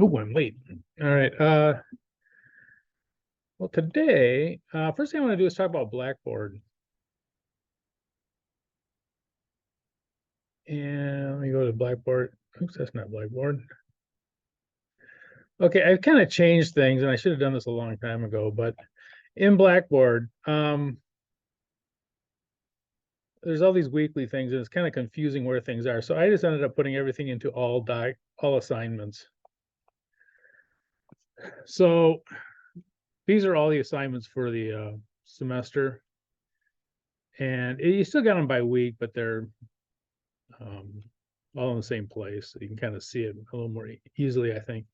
Oh, I'm late. All right. Well, today, first thing I want to do is talk about Blackboard. And let me go to Blackboard. Oops, that's not Blackboard. Okay, I've kind of changed things, and I should have done this a long time ago, but in Blackboard, there's all these weekly things, and it's kind of confusing where things are. So I just ended up putting everything into all assignments. So these are all the assignments for the semester. And you still got them by week, but they're all in the same place. So you can kind of see it a little more easily, I think.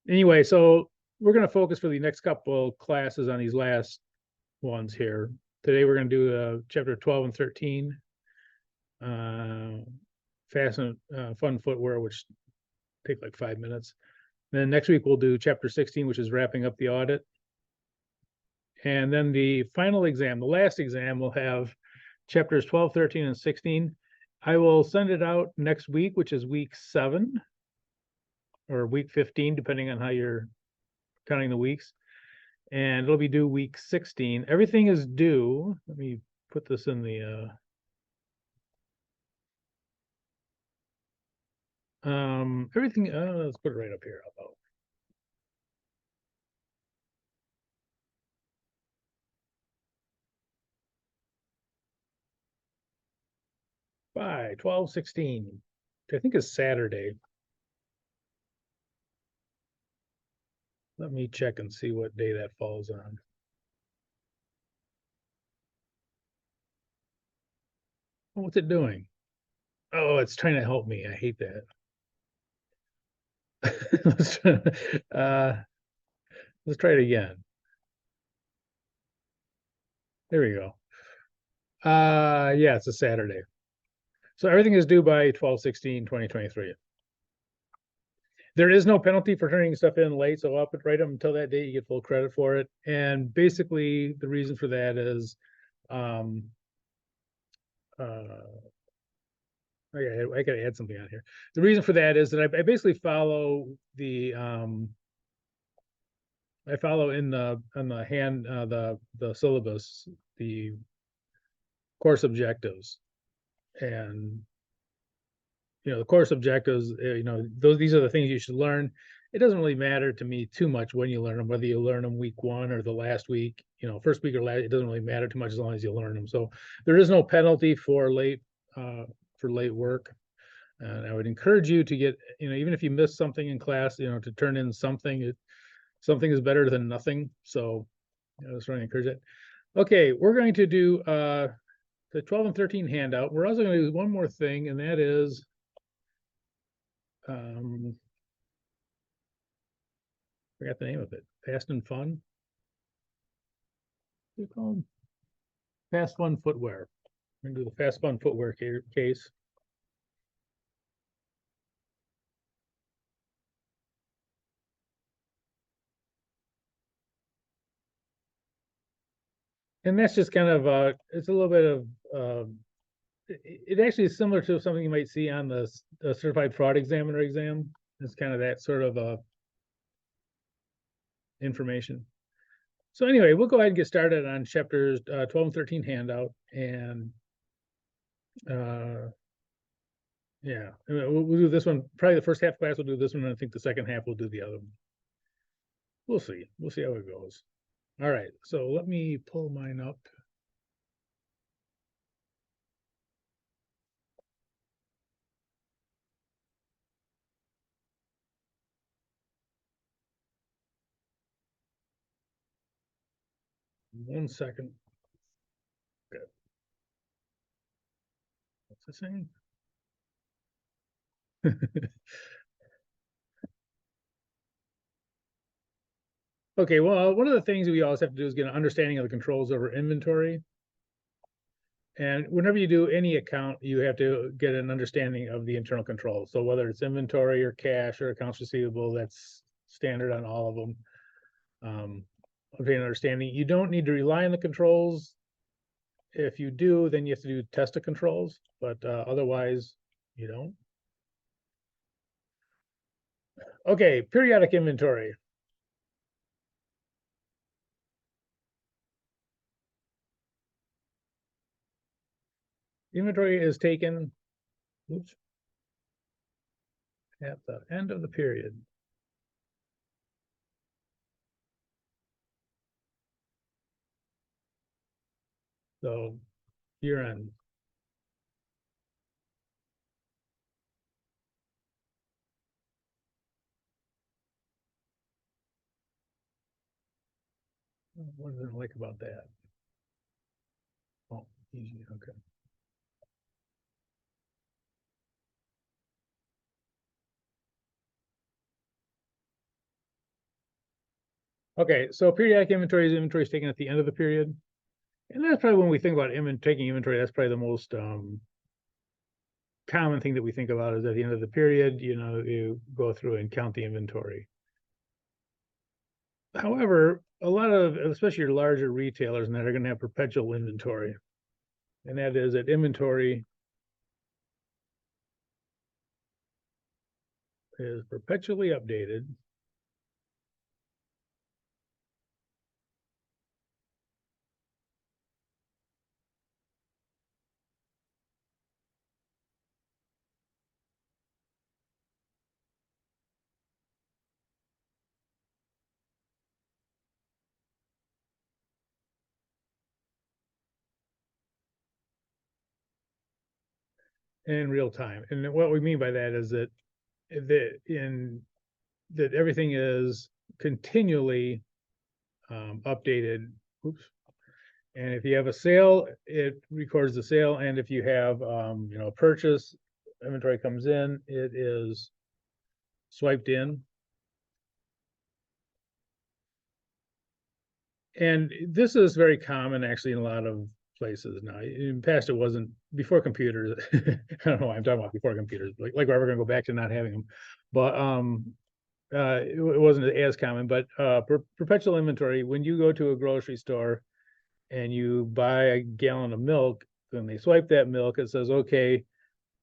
Anyway, so we're going to focus for the next couple classes on these last ones here. Today we're going to do chapter 12 and 13, fast and fun footwear, which take like 5 minutes. Then next week we'll do chapter 16, which is wrapping up the audit. And then the final exam, the last exam, will have chapters 12, 13, and 16. I will send it out next week, which is week 7 or week 15, depending on how you're counting the weeks. And it'll be due week 16. Everything is due. Let me put this in the everything. Let's put it right up here. How about by 12/16, which I think is Saturday. Let me check and see what day that falls on. Oh, what's it doing? Oh, it's trying to help me. I hate that. Let's try it again. There we go. Yeah, it's a Saturday. So everything is due by 12/16/2023. There is no penalty for turning stuff in late, so up and write them until that date, you get full credit for it. And basically the reason for that is um I gotta add something on here. The reason for that is that I basically follow the I follow in the on the hand the syllabus, the course objectives. And the course objectives, these are the things you should learn. It doesn't really matter to me too much when you learn them, whether you learn them week 1 or the last week, first week or last. It doesn't really matter too much as long as you learn them. So there is no penalty for late work. And I would encourage you to get, even if you miss something in class, to turn in something. Something is better than nothing. So I was trying to encourage it. Okay, we're going to do the 12 and 13 handout. We're also going to do one more thing, and that is forgot the name of it. Fast and Fun. What's it called? Fast Fun Footwear. We're gonna do the Fast Fun Footwear case. And that's just kind of it's a little bit of it actually is similar to something you might see on the certified fraud examiner exam. It's kind of that sort of information. So anyway, we'll go ahead and get started on chapters 12 and 13 handout. And yeah, we'll do this one. Probably the first half class we'll do this one, and I think the second half we'll do the other one. We'll see. We'll see how it goes. All right, so let me pull mine up. One second. Good. What's it saying? Okay, well, one of the things we always have to do is get an understanding of the controls over inventory. And whenever you do any account, you have to get an understanding of the internal controls. So whether it's inventory or cash or accounts receivable, that's standard on all of them. Obtain understanding. You don't need to rely on the controls. If you do, then you have to do test of controls, but otherwise you don't. Okay, periodic inventory. Inventory is taken, oops, at the end of the period. So year end. What do I like about that? Oh, easy, okay. Okay, so periodic inventory is taken at the end of the period. And that's probably when we think about taking inventory, that's probably the most common thing that we think about is at the end of the period, you go through and count the inventory. However, a lot of, especially your larger retailers, and that are going to have perpetual inventory. And that is that inventory is perpetually updated. In real time. And what we mean by that is that that everything is continually updated. Oops. And if you have a sale, it records the sale. And if you have a purchase, inventory comes in, it is swiped in. And this is very common actually in a lot of places now. In the past, it wasn't before computers. I don't know why I'm talking about before computers, like we're ever going to go back to not having them. But it wasn't as common. But perpetual inventory, when you go to a grocery store and you buy a gallon of milk, when they swipe that milk, it says, okay,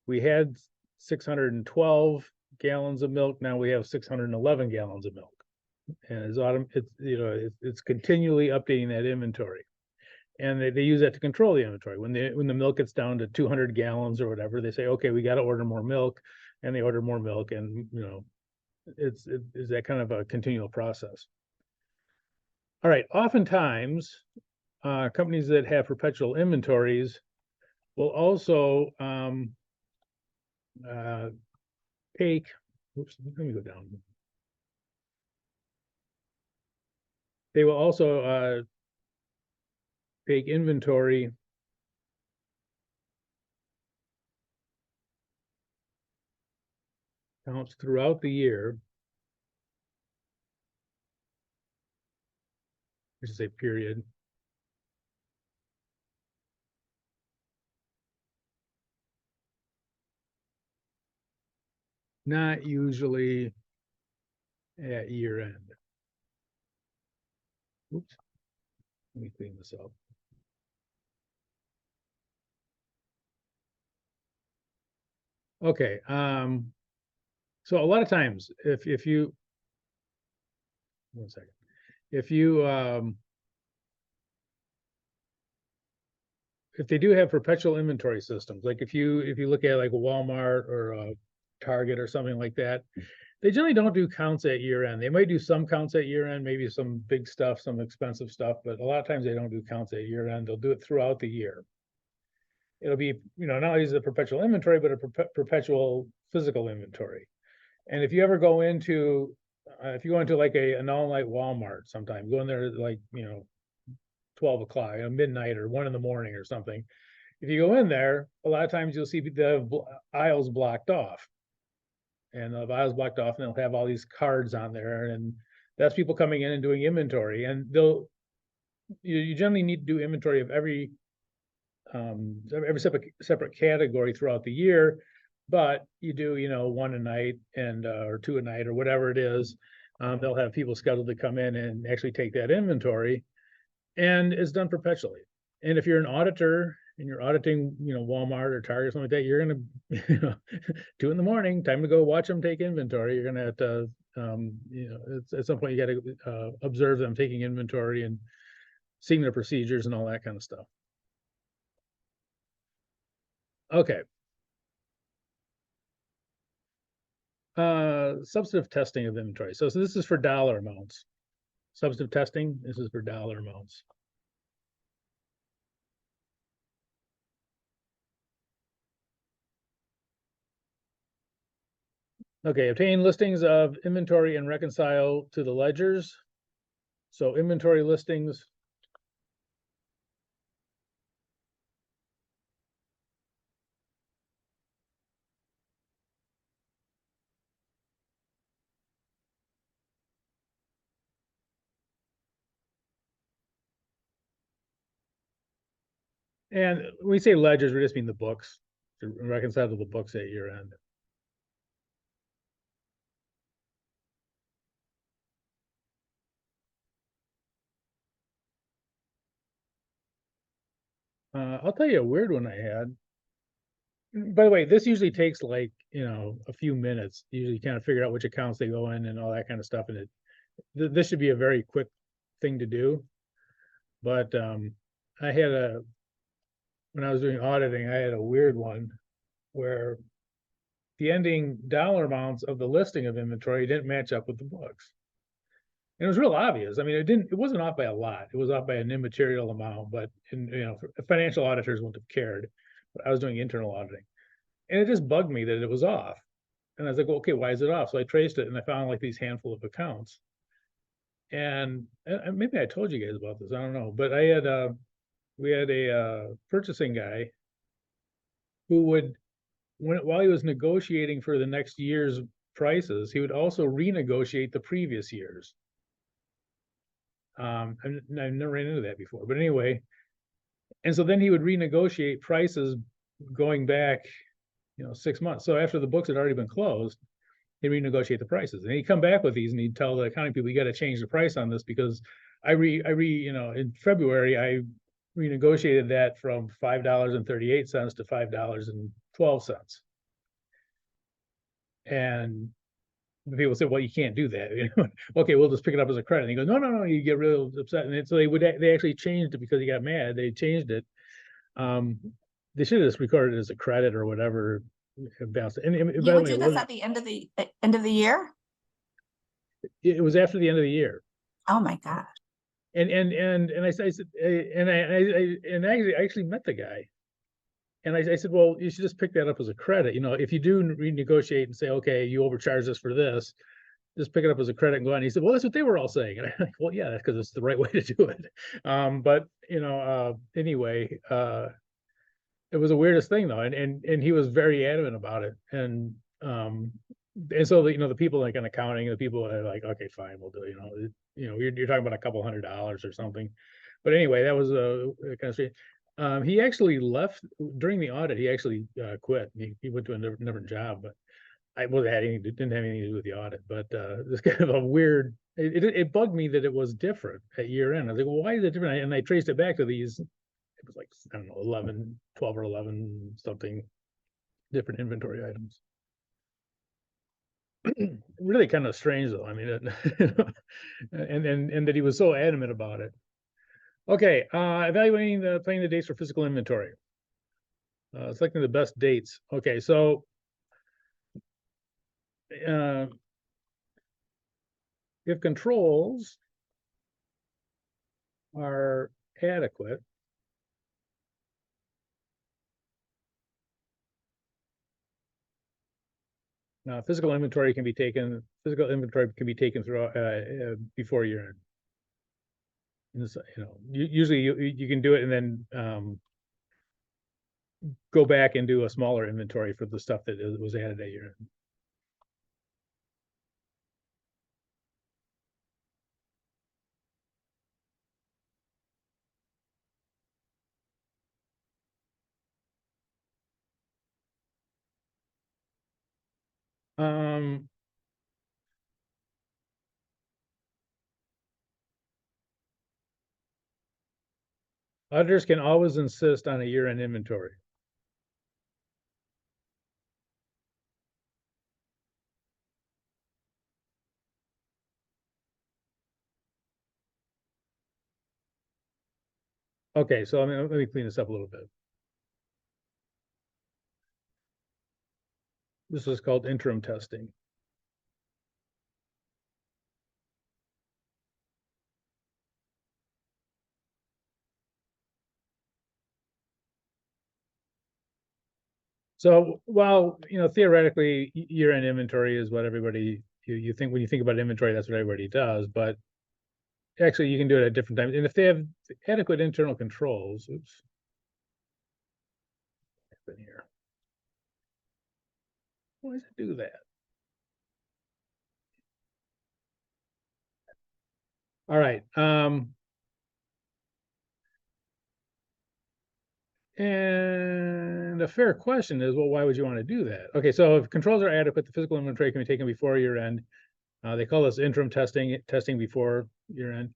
we had 612 gallons of milk. Now we have 611 gallons of milk. And it's continually updating that inventory. And they use that to control the inventory. When the milk gets down to 200 gallons or whatever, they say, okay, we got to order more milk, and they order more milk, and it's that kind of a continual process. All right, oftentimes companies that have perpetual inventories will also take, oops, let me go down. They will also take inventory counts throughout the year. I should say period. Not usually at year end. Oops. Let me clean this up. Okay. So a lot of times, if you, one second, if you if they do have perpetual inventory systems, like if you look at like a Walmart or a Target or something like that, they generally don't do counts at year end. They might do some counts at year end, maybe some big stuff, some expensive stuff, but a lot of times they don't do counts at year end. They'll do it throughout the year. It'll be, not only is it a perpetual inventory, but a perpetual physical inventory. And if you ever go into, if you go into like an all-night Walmart sometime, go in there like, 12 o'clock, midnight or 1 in the morning or something. If you go in there, a lot of times you'll see the aisles blocked off. And the aisles blocked off, and they'll have all these cards on there. And that's people coming in and doing inventory. And you generally need to do inventory of every separate category throughout the year, but you do, 1 a night and or 2 a night or whatever it is. They'll have people scheduled to come in and actually take that inventory, and it's done perpetually. And if you're an auditor and you're auditing, Walmart or Target or something like that, you're gonna, 2 in the morning, time to go watch them take inventory. You're gonna have to, at some point you got to observe them taking inventory and seeing their procedures and all that kind of stuff. Okay. Substantive testing of inventory. So this is for dollar amounts. Substantive testing, this is for dollar amounts. Okay, obtain listings of inventory and reconcile to the ledgers. So inventory listings. And when we say ledgers, we just mean the books, to reconcile to the books at year end. I'll tell you a weird one I had. By the way, this usually takes like, a few minutes. Usually kind of figure out which accounts they go in and all that kind of stuff. And this should be a very quick thing to do. But I had when I was doing auditing, I had a weird one where the ending dollar amounts of the listing of inventory didn't match up with the books. And it was real obvious. I mean, it wasn't off by a lot. It was off by an immaterial amount, but financial auditors wouldn't have cared. But I was doing internal auditing. And it just bugged me that it was off. And I was like, well, okay, why is it off? So I traced it and I found like these handful of accounts. And maybe I told you guys about this. I don't know. But we had a purchasing guy who would, while he was negotiating for the next year's prices, he would also renegotiate the previous year's. I've never ran into that before, but anyway, and so then he would renegotiate prices going back, 6 months. So after the books had already been closed, he'd renegotiate the prices, and he'd come back with these, and he'd tell the accounting people, "You got to change the price on this because in February I renegotiated that from $5.38 to $5.12." And the people said, "Well, you can't do that." Okay, we'll just pick it up as a credit. And he goes, "No, no, no." You get real upset, and so they actually changed it because he got mad. They changed it. They should have just recorded it as a credit or whatever. And by You the would way, do this at the end of the year? it was after the end of the year. Oh my God. And I said, and I actually met the guy. And I said, well, you should just pick that up as a credit. If you do renegotiate and say, okay, you overcharged us for this, just pick it up as a credit and go on. And he said, well, that's what they were all saying. And I'm like, well, yeah, that's because it's the right way to do it. But anyway, it was the weirdest thing though, and he was very adamant about it. And so the people like in accounting, the people are like, okay, fine, we'll do it. You're talking about a couple $100 or something. But anyway, that was a kind of strange. He actually left during the audit. He actually quit. He went to a different job, but didn't have anything to do with the audit. But this kind of a weird. It bugged me that it was different at year end. I was like, well, why is it different? And I traced it back to these. It was like, I don't know, 12 or 11 something different inventory items. Really kind of strange though. I mean, and that he was so adamant about it. Okay, evaluating planning the dates for physical inventory. Selecting the best dates. Okay, so if controls are adequate, physical inventory can be taken. Physical inventory can be taken throughout before year end. Usually you can do it and then go back and do a smaller inventory for the stuff that was added at year end. Auditors can always insist on a year-end inventory. Okay, so let me clean this up a little bit. This is called interim testing. So while, theoretically, year-end inventory is what everybody, you think, when you think about inventory, that's what everybody does, but actually you can do it at different times. And if they have adequate internal controls, oops. In here. Why does it do that? All right. And a fair question is, well, why would you want to do that? Okay, so if controls are adequate, the physical inventory can be taken before year end. They call this interim testing before year end.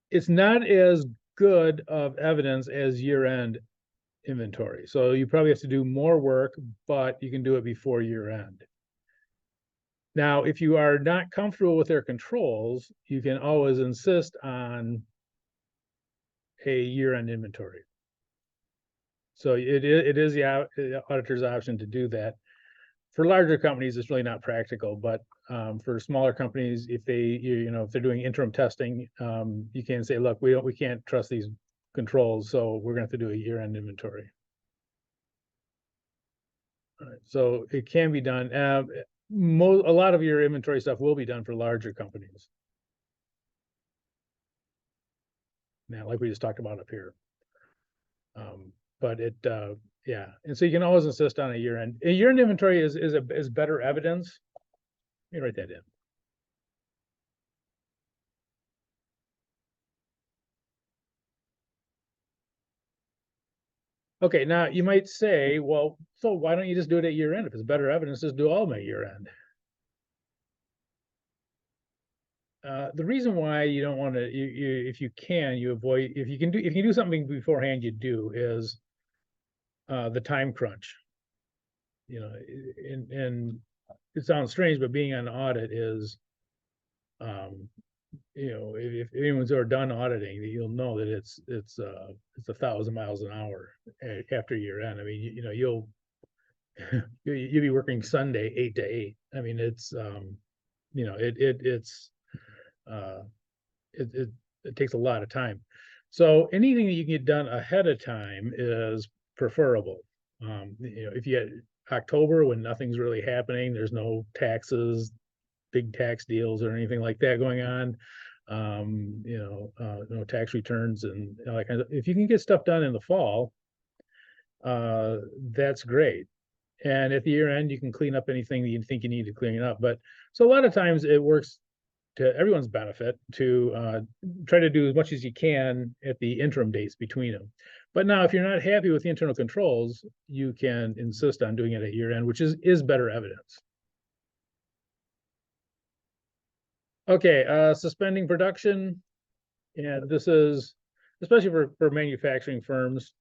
It's not as good of evidence as year end inventory. So you probably have to do more work, but you can do it before year end. Now, if you are not comfortable with their controls, you can always insist on a year end inventory. So it is the auditor's option to do that. For larger companies, it's really not practical, but for smaller companies, if if they're doing interim testing, you can say, look, we can't trust these controls, so we're going to have to do a year-end inventory. All right, so it can be done. A lot of your inventory stuff will be done for larger companies. Now, like we just talked about up here. But yeah, and so you can always insist on a year-end. A year-end inventory is better evidence. Let me write that in. Okay, now you might say, well, so why don't you just do it at year end? If it's better evidence, just do all my year end. The reason why you don't want to, if you can, you avoid, if you can do something beforehand, you do, is the time crunch. And it sounds strange, but being on audit is, if anyone's ever done auditing, you'll know that it's 1,000 miles an hour after year end. I mean, you'll be working Sunday 8 to 8. I mean, it's it takes a lot of time. So anything that you can get done ahead of time is preferable. If you had October when nothing's really happening, there's no taxes, big tax deals or anything like that going on. No tax returns and all that kind of. If you can get stuff done in the fall, that's great. And at the year end, you can clean up anything that you think you need to clean up. But so a lot of times it works to everyone's benefit to try to do as much as you can at the interim dates between them. But now, if you're not happy with the internal controls, you can insist on doing it at year end, which is better evidence. Okay, suspending production. And this is especially for manufacturing firms.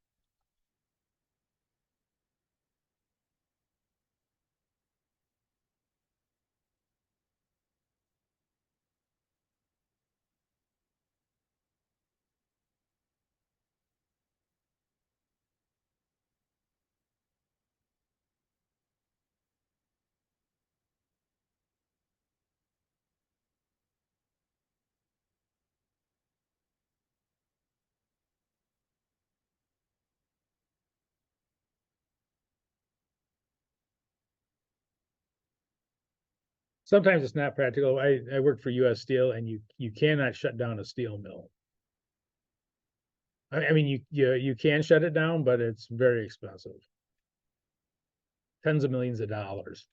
Sometimes it's not practical. I worked for US Steel, and you cannot shut down a steel mill. I mean, you can shut it down, but it's very expensive. Tens of millions of dollars.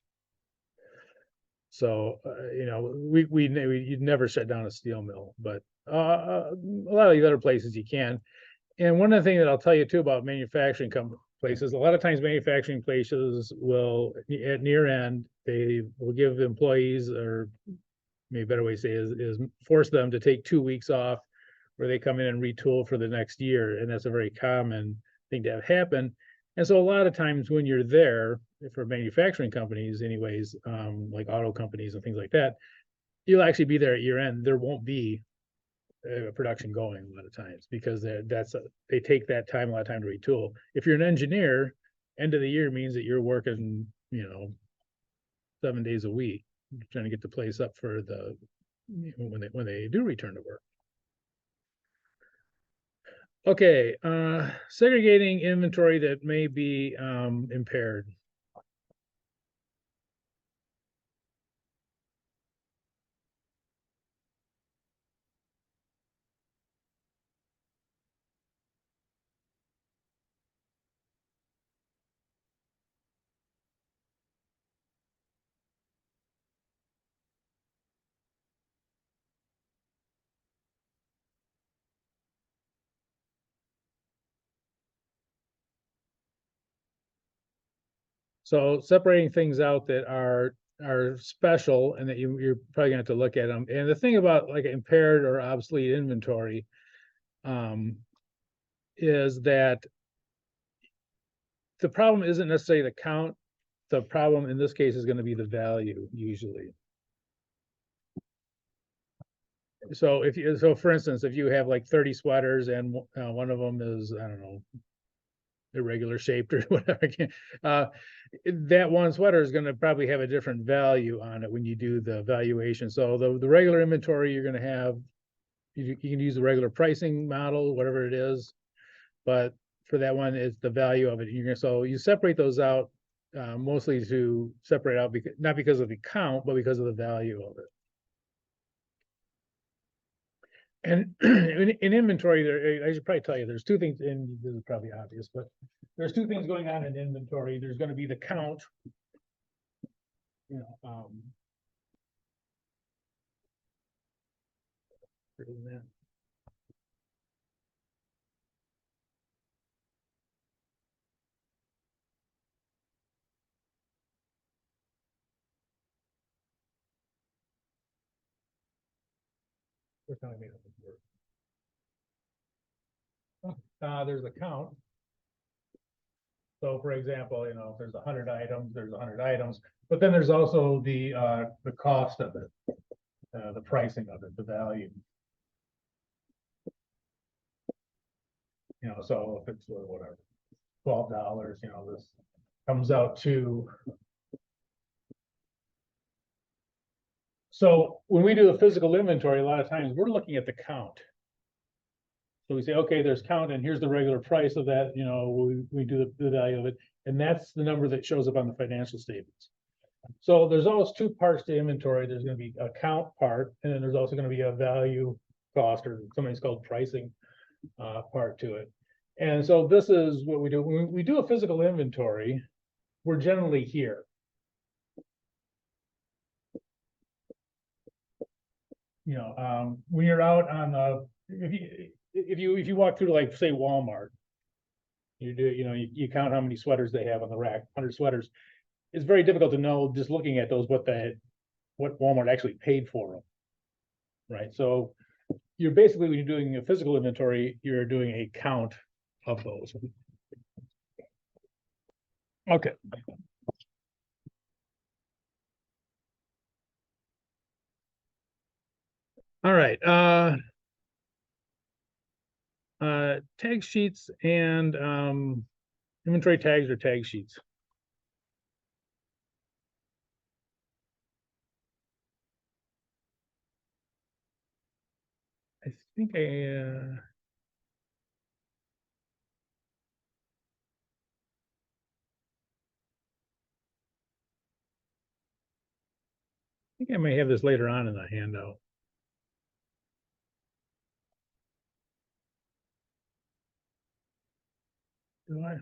So, you'd never shut down a steel mill, but a lot of these other places you can. And one of the things that I'll tell you too about manufacturing places, a lot of times manufacturing places will, at near end, they will give employees, or maybe a better way to say is force them to take 2 weeks off where they come in and retool for the next year, and that's a very common thing to have happen. And so a lot of times when you're there, for manufacturing companies anyways, like auto companies and things like that, you'll actually be there at year end. There won't be production going a lot of times because they take that time, a lot of time to retool. If you're an engineer, end of the year means that you're working, 7 days a week, trying to get the place up for when they do return to work. Okay, segregating inventory that may be impaired. So separating things out that are special and that you're probably gonna have to look at them. And the thing about like impaired or obsolete inventory is that the problem isn't necessarily the count. The problem in this case is going to be the value usually. So for instance, if you have like 30 sweaters and one of them is, I don't know, irregular shaped or whatever, that one sweater is going to probably have a different value on it when you do the valuation. So the regular inventory you're going to have, you can use the regular pricing model, whatever it is, but for that one, it's the value of it. So you separate those out mostly to separate out, not because of the count, but because of the value of it. And in inventory, I should probably tell you, there's two things, and this is probably obvious, but there's two things going on in inventory. There's going to be the count, there's a count. So for example, if there's 100 items, there's 100 items, but then there's also the cost of it, the pricing of it, the value. So if it's whatever, $12, this comes out to. So when we do the physical inventory, a lot of times we're looking at the count. So we say, okay, there's count, and here's the regular price of that. We do the value of it, and that's the number that shows up on the financial statements. So there's always two parts to inventory. There's going to be a count part, and then there's also going to be a value cost, or sometimes called pricing part to it. And so this is what we do. When we do a physical inventory, we're generally here. When you're out on if you walk through, like, say, Walmart, you count how many sweaters they have on the rack, 100 sweaters. It's very difficult to know just looking at those what Walmart actually paid for them, right? So you're basically, when you're doing a physical inventory, you're doing a count of those. Okay. All right. Tag sheets and inventory tags or tag sheets. I think I may have this later on in the handout. Do I?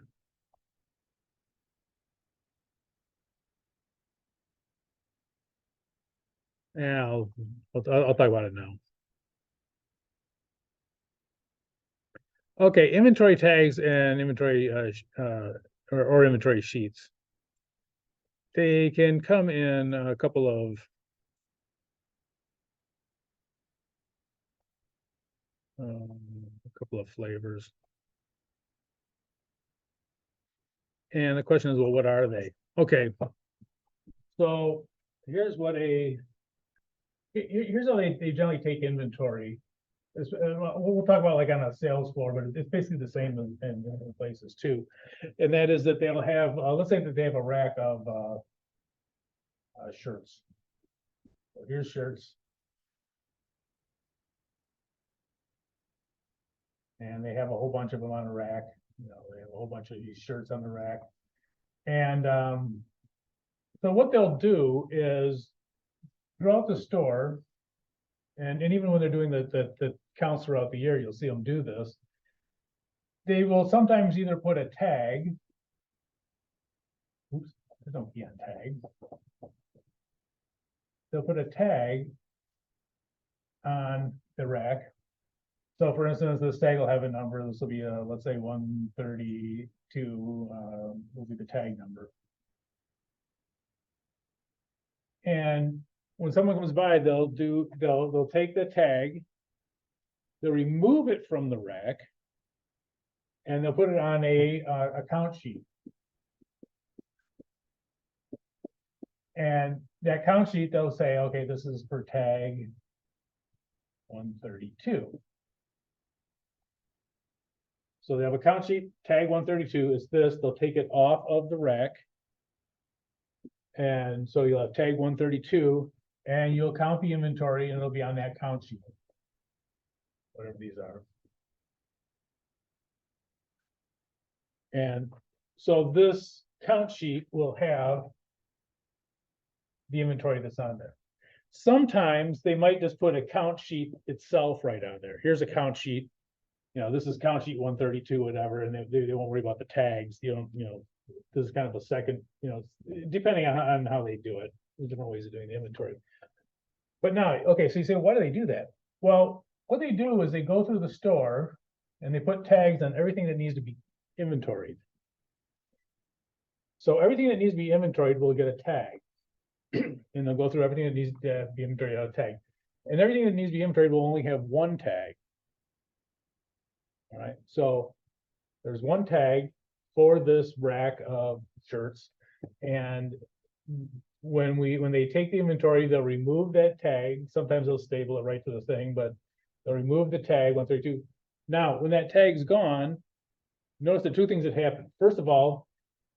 Yeah, I'll talk about it now. Okay, inventory tags and inventory or inventory sheets. They can come in a couple of A couple of flavors. And the question is, well, what are they? Okay. So here's what here's how they generally take inventory. We'll talk about like on a sales floor, but it's basically the same in places too. And that is that they'll have, let's say that they have a rack of shirts. So here's shirts. And they have a whole bunch of them on a rack. You know, they have a whole bunch of these shirts on the rack. And so what they'll do is throughout the store, and even when they're doing the counts throughout the year, you'll see them do this. They will sometimes either put a tag. Oops, there's no key on tag. They'll put a tag on the rack. So for instance, this tag will have a number. This will be a, let's say 132 will be the tag number. And when someone comes by, they'll take the tag, they'll remove it from the rack, and they'll put it on a count sheet. And that count sheet, they'll say, okay, this is for tag 132. So they have a count sheet, tag 132 is this, they'll take it off of the rack. And so you'll have tag 132, and you'll count the inventory, and it'll be on that count sheet, whatever these are. And so this count sheet will have the inventory that's on there. Sometimes they might just put a count sheet itself right on there. Here's a count sheet. You know, this is count sheet 132, whatever, and they won't worry about the tags. This is kind of a second, depending on how they do it. There's different ways of doing the inventory. But now, okay, so you say, why do they do that? Well, what they do is they go through the store and they put tags on everything that needs to be inventoried. So everything that needs to be inventoried will get a tag. And they'll go through everything that needs to be inventoried on a tag. And everything that needs to be inventoried will only have one tag. All right, so there's one tag for this rack of shirts. And when they take the inventory, they'll remove that tag. Sometimes they'll staple it right to the thing, but they'll remove the tag 132. Now, when that tag's gone, notice the two things that happen. First of all,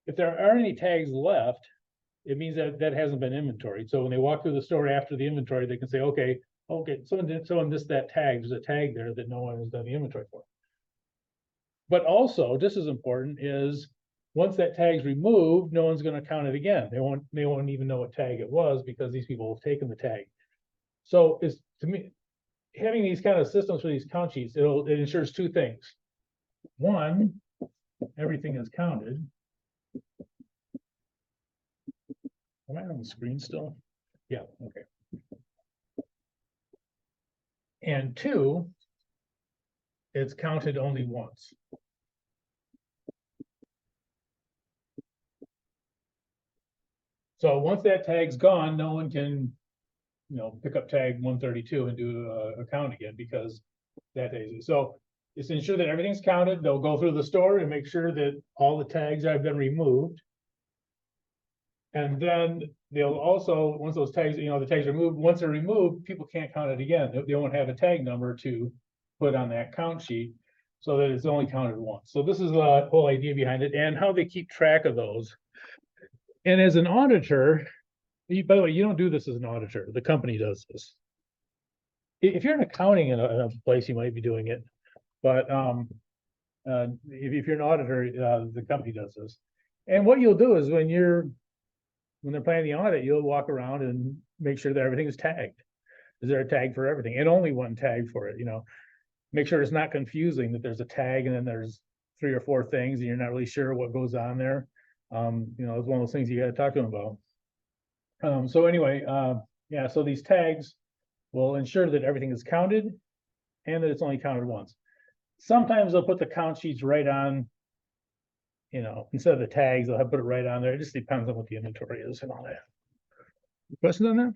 if there aren't any tags left, it means that hasn't been inventoried. So when they walk through the store after the inventory, they can say, okay, someone missed that tag. There's a tag there that no one has done the inventory for. But also, just as important is once that tag's removed, no one's going to count it again. They won't even know what tag it was because these people have taken the tag. So to me, having these kind of systems for these count sheets, it ensures two things. One, everything is counted. Am I on the screen still? Yeah, okay. And two, it's counted only once. So once that tag's gone, no one can, pick up tag 132 and do a count again because that is. So it's to ensure that everything's counted. They'll go through the store and make sure that all the tags have been removed. And then they'll also, once those tags, the tags are removed, once they're removed, people can't count it again. They won't have a tag number to put on that count sheet so that it's only counted once. So this is the whole idea behind it and how they keep track of those. And as an auditor, by the way, you don't do this as an auditor. The company does this. If you're in accounting in a place, you might be doing it. But if you're an auditor, the company does this. And what you'll do is when they're planning the audit, you'll walk around and make sure that everything is tagged. Is there a tag for everything? And only one tag for it, Make sure it's not confusing that there's a tag and then there's 3 or 4 things and you're not really sure what goes on there. It's one of those things you got to talk to them about. So anyway, so these tags will ensure that everything is counted and that it's only counted once. Sometimes they'll put the count sheets right on, instead of the tags, they'll put it right on there. It just depends on what the inventory is and all that. Questions on that?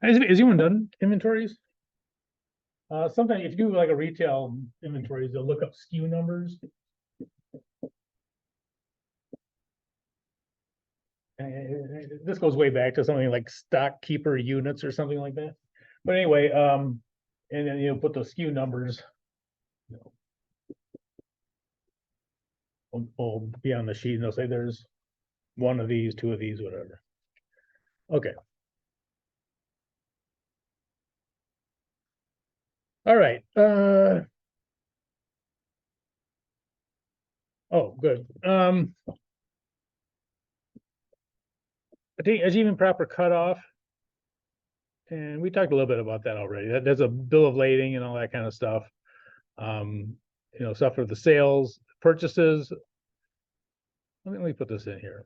Has anyone done inventories? Sometimes if you do like a retail inventories, they'll look up SKU numbers. This goes way back to something like stock keeper units or something like that. But anyway, and then put those SKU numbers. Will be on the sheet and they'll say there's one of these, two of these, whatever. Okay. All right. Oh, good. I think achieving proper cutoff. And we talked a little bit about that already. There's a bill of lading and all that kind of stuff. Stuff for the sales, purchases. Let me put this in here.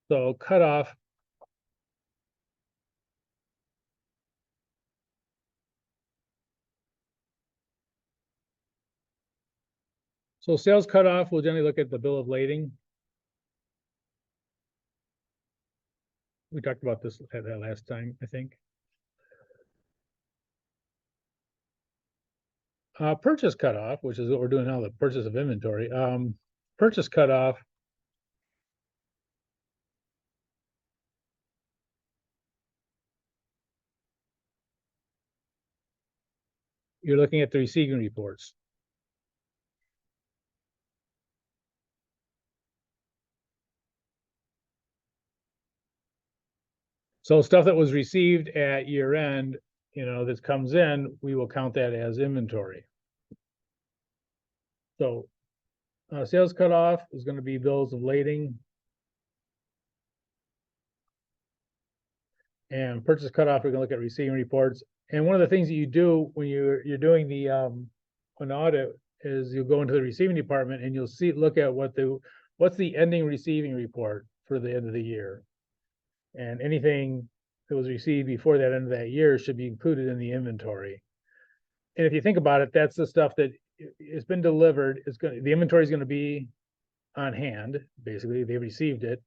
So cutoff. So sales cutoff, we'll generally look at the bill of lading. We talked about this at that last time, I think. Purchase cutoff, which is what we're doing now, the purchase of inventory. Purchase cutoff. You're looking at the receiving reports. So stuff that was received at year end, that comes in, we will count that as inventory. So sales cutoff is going to be bills of lading. And purchase cutoff, we're going to look at receiving reports. And one of the things that you do when you're doing the an audit is you'll go into the receiving department and you'll look at what's the ending receiving report for the end of the year. And anything that was received before that end of that year should be included in the inventory. And if you think about it, that's the stuff that it's been delivered. The inventory is going to be on hand. Basically, they received it.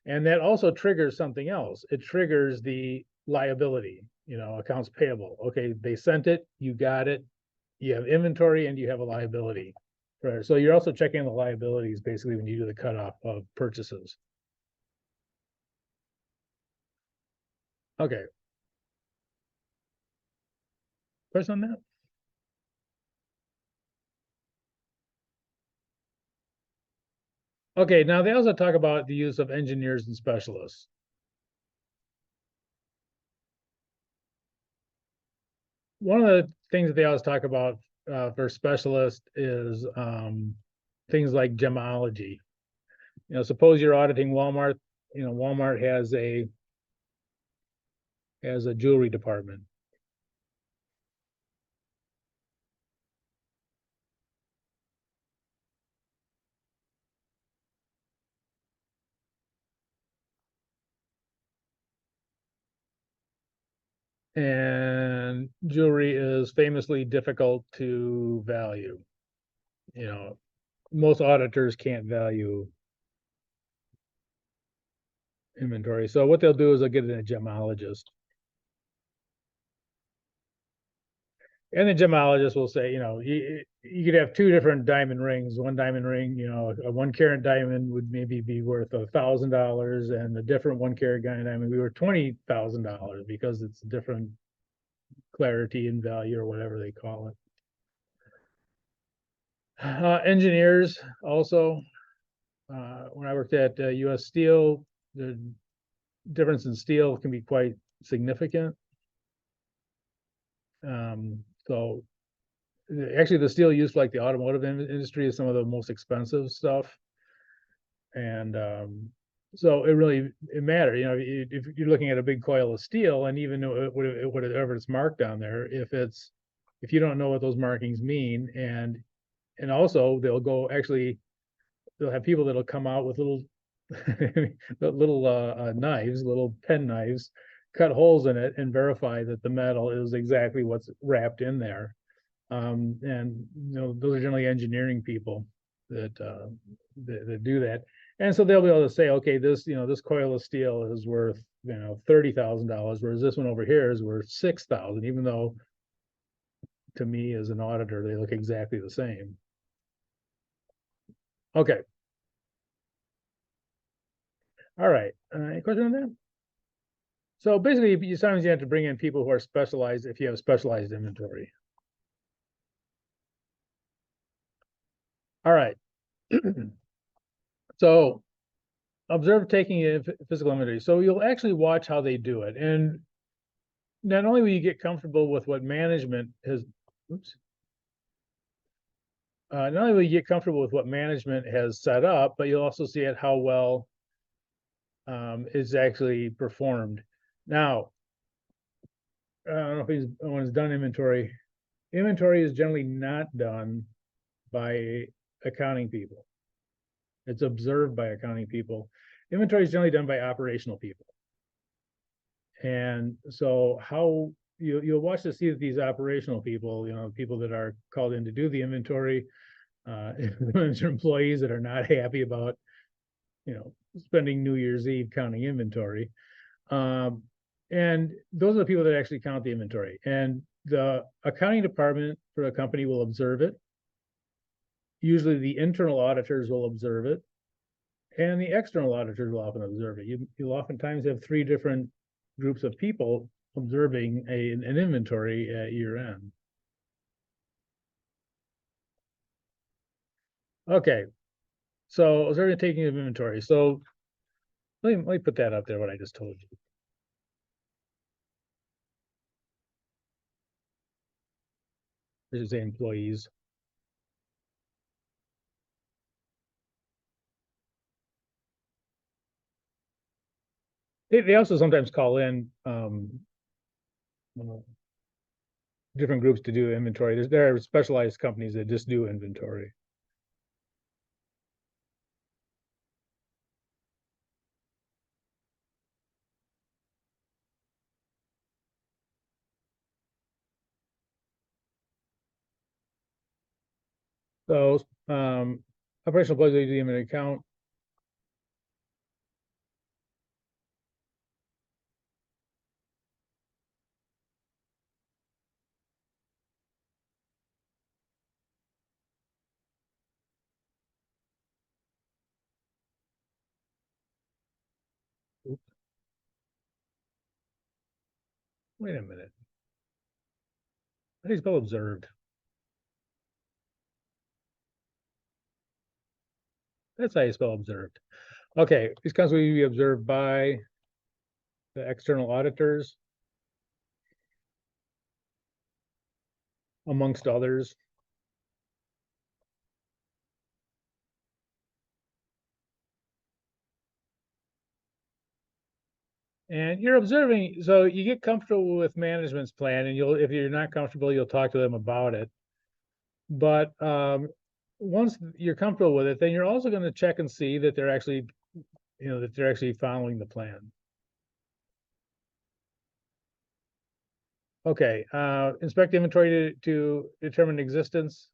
And that also triggers something else. It triggers the liability, accounts payable. Okay, they sent it, you got it, you have inventory, and you have a liability. Right. So you're also checking the liabilities basically when you do the cutoff of purchases. Okay. Question on that? Okay, now they also talk about the use of engineers and specialists. One of the things that they always talk about for specialists is things like gemology. Suppose you're auditing Walmart. Walmart has a jewelry department. And jewelry is famously difficult to value. Most auditors can't value inventory. So what they'll do is they'll get in a gemologist. And the gemologist will say, you could have two different diamond rings. One diamond ring, a 1 carat diamond would maybe be worth $1,000, and a different 1 carat diamond would be worth $20,000 because it's different clarity and value or whatever they call it. Engineers also. When I worked at U.S. Steel, the difference in steel can be quite significant. So actually the steel used for like the automotive industry is some of the most expensive stuff. And so it matters, if you're looking at a big coil of steel, and even whatever it's marked on there, if you don't know what those markings mean, and also they'll have people that'll come out with little knives, little pen knives, cut holes in it and verify that the metal is exactly what's wrapped in there. And those are generally engineering people. that do that. And so they'll be able to say, okay, this, this coil of steel is worth, $30,000, whereas this one over here is worth 6,000, even though to me as an auditor, they look exactly the same. Okay. All right. Any question on that? So basically, sometimes you have to bring in people who are specialized if you have specialized inventory. All right. So observe taking in physical inventory. So you'll actually watch how they do it. And not only will you get comfortable with what management has, not only will you get comfortable with what management has set up, but you'll also see how well is actually performed. Now, I don't know if anyone's done inventory. Inventory is generally not done by accounting people. It's observed by accounting people. Inventory is generally done by operational people. And so how you'll watch to see that these operational people, people that are called in to do the inventory, employees that are not happy about, spending New Year's Eve counting inventory. And those are the people that actually count the inventory. And the accounting department for the company will observe it. Usually the internal auditors will observe it. And the external auditors will often observe it. You'll oftentimes have three different groups of people observing an inventory at year end. Okay, so observing taking of inventory. So let me put that up there, what I just told you. I should say employees. They also sometimes call in different groups to do inventory. There are specialized companies that just do inventory. So operational employees, they do them an account. Oops. Wait a minute. How do you spell observed? That's how you spell observed. Okay, these counts will be observed by the external auditors, amongst others. And you're observing, so you get comfortable with management's plan, and if you're not comfortable, you'll talk to them about it. But once you're comfortable with it, then you're also going to check and see that they're actually, that they're actually following the plan. Okay, inspect inventory to determine existence.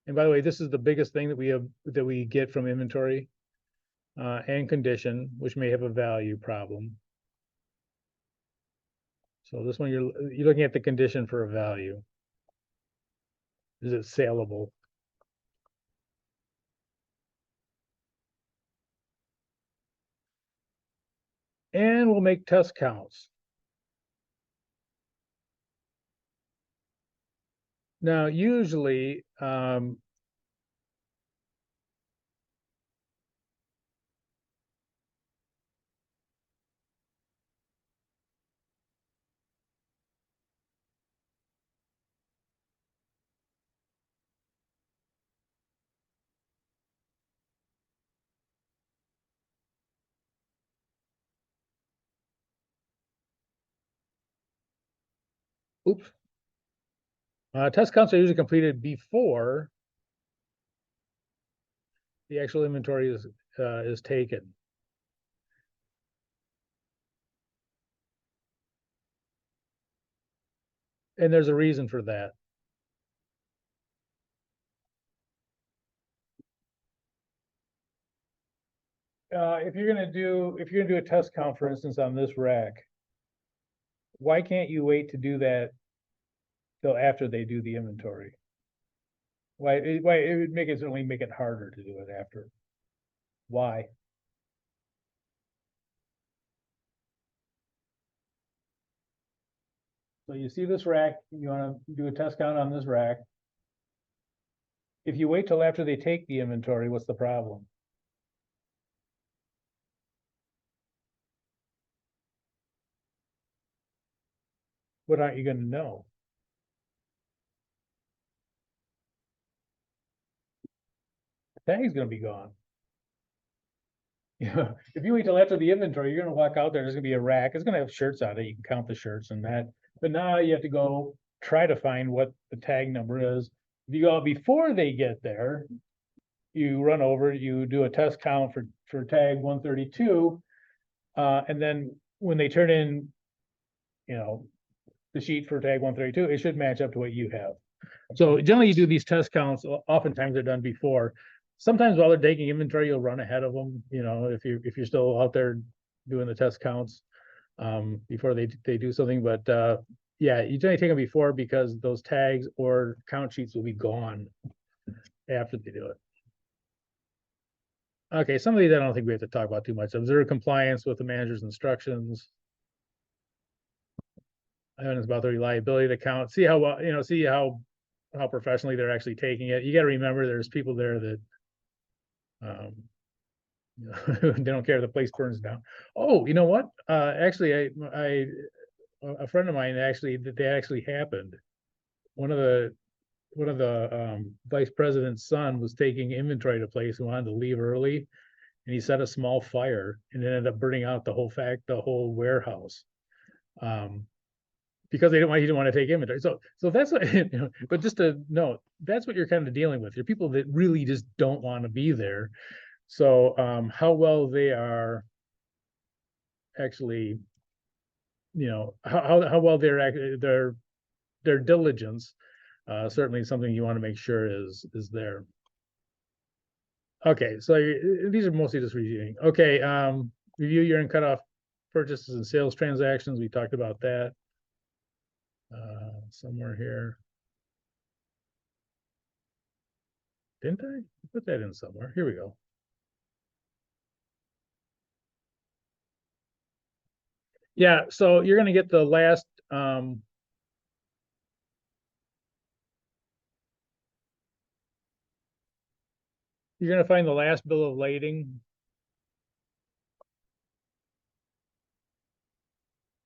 And by the way, this is the biggest thing that we get from inventory, and condition, which may have a value problem. So this one, you're looking at the condition for a value. Is it saleable? And we'll make test counts. Now, usually, oops, test counts are usually completed before the actual inventory is taken. And there's a reason for that. if you're gonna do a test count, for instance, on this rack, why can't you wait to do that till after they do the inventory? Why it would certainly make it harder to do it after. Why? So you see this rack, you wanna do a test count on this rack. If you wait till after they take the inventory, what's the problem? What aren't you gonna know? The tag's gonna be gone. Yeah, if you wait till after the inventory, you're gonna walk out there, there's gonna be a rack, it's gonna have shirts on it, you can count the shirts and that. But now you have to go try to find what the tag number is. If you go out before they get there, you run over, you do a test count for tag 132. And then when they turn in, the sheet for tag 132, it should match up to what you have. So generally you do these test counts, oftentimes they're done before. Sometimes while they're taking inventory, you'll run ahead of them, if you're still out there doing the test counts before they do something. But yeah, you generally take them before because those tags or count sheets will be gone after they do it. Okay, some of these I don't think we have to talk about too much. Observe compliance with the manager's instructions. Evidence about the reliability of the count. See how well, see how professionally they're actually taking it. You got to remember there's people there that they don't care if the place burns down. Oh, you know what? Actually, a friend of mine actually happened. One of the vice president's son was taking inventory to a place and wanted to leave early, and he set a small fire and it ended up burning out the whole warehouse. Because he didn't want to take inventory. So that's what, but just to note, that's what you're kind of dealing with. You're people that really just don't want to be there. So how well they are actually, how well their diligence, certainly something you want to make sure is there. Okay, so these are mostly just reviewing. Okay, review year and cutoff purchases and sales transactions. We talked about that. Somewhere here. Didn't I put that in somewhere? Here we go. Yeah, so you're gonna get the last you're gonna find the last bill of lading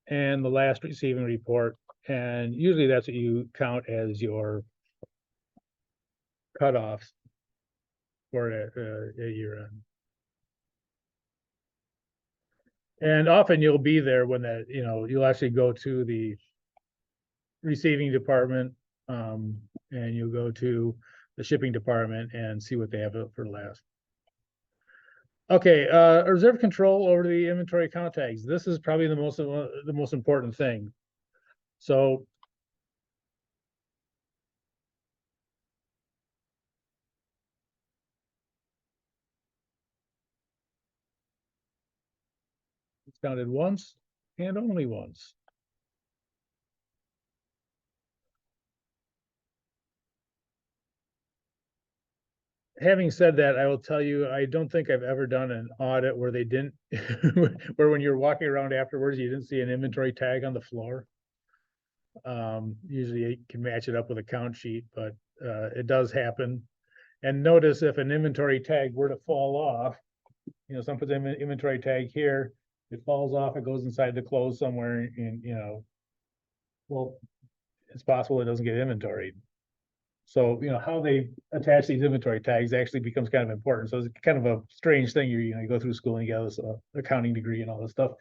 and the last receiving report, and usually that's what you count as your cutoffs for a year end. And often you'll be there when that, you'll actually go to the receiving department and you'll go to the shipping department and see what they have for last. Okay, reserve control over the inventory count tags. This is probably the most important thing. So it's counted once and only once. Having said that, I will tell you, I don't think I've ever done an audit where they didn't, where when you're walking around afterwards, you didn't see an inventory tag on the floor. Usually you can match it up with a count sheet, but it does happen. And notice if an inventory tag were to fall off, someone puts an inventory tag here, it falls off, it goes inside the clothes somewhere, and well, it's possible it doesn't get inventoried. So how they attach these inventory tags actually becomes kind of important. So it's kind of a strange thing. You go through school and you get this accounting degree and all this stuff,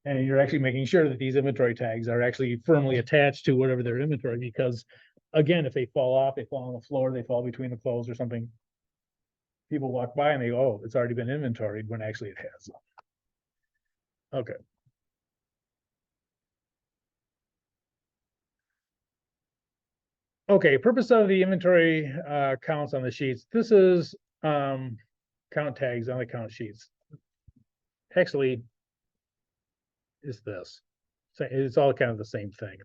and you're actually making sure that these inventory tags are actually firmly attached to whatever their inventory. Because again, if they fall off, they fall on the floor, they fall between the clothes or something. People walk by and they go, "Oh, it's already been inventoried," when actually it has. Okay. Okay, purpose of the inventory counts on the sheets. This is count tags on the count sheets. actually is this. So it's all kind of the same thing.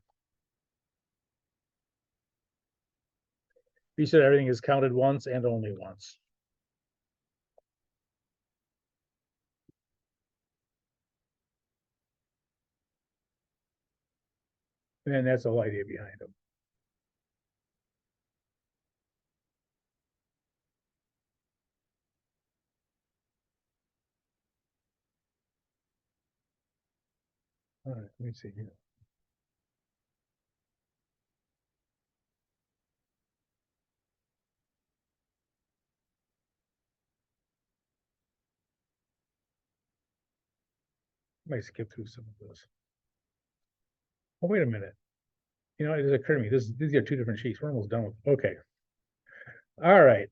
Be sure everything is counted once and only once. And that's the whole idea behind them. All right, let me see here. Might skip through some of this. Oh, wait a minute. You know, it just occurred to me, these are two different sheets. We're almost done with, okay. All right.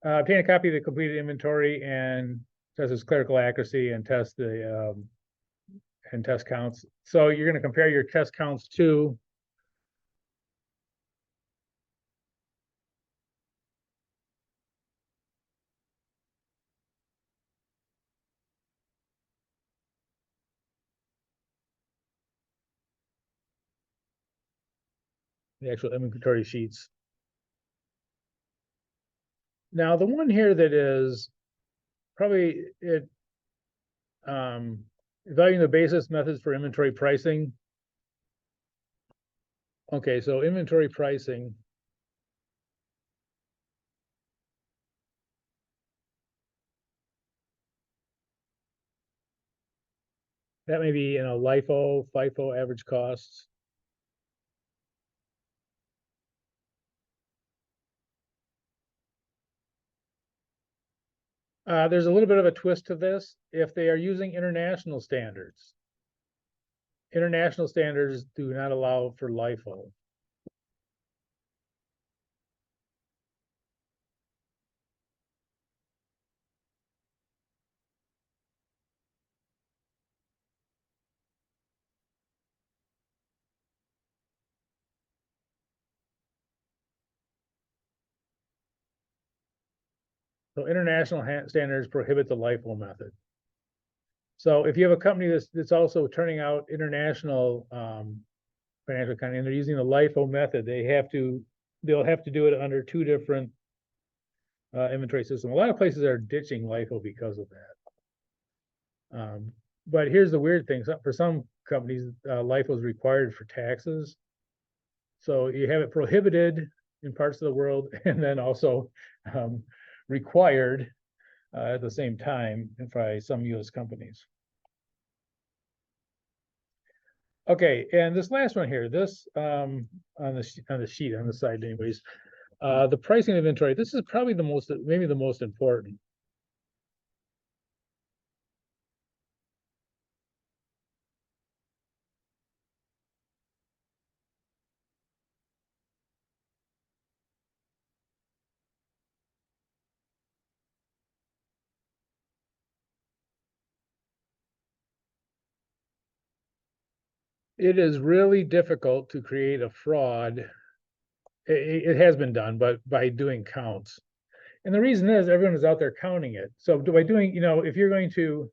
Obtain a copy of the completed inventory and test its clerical accuracy and test the and test counts. So you're going to compare your test counts to the actual inventory sheets. Now, the one here that is probably it evaluating the basis methods for inventory pricing. Okay, so inventory pricing. That may be, you know, LIFO, FIFO, average costs. There's a little bit of a twist to this. If they are using international standards do not allow for LIFO. So international standards prohibit the LIFO method. So if you have a company that's also turning out international financial accounting and they're using the LIFO method, they'll have to do it under two different inventory systems. A lot of places are ditching LIFO because of that. But here's the weird thing: for some companies, LIFO is required for taxes. So you have it prohibited in parts of the world, and then also required at the same time by some U.S. companies. Okay, and this last one here, this on the sheet on the side, anyways, the pricing inventory. This is probably maybe the most important. It is really difficult to create a fraud. It has been done, but by doing counts. And the reason is everyone is out there counting it. So by doing, you know, if you're going to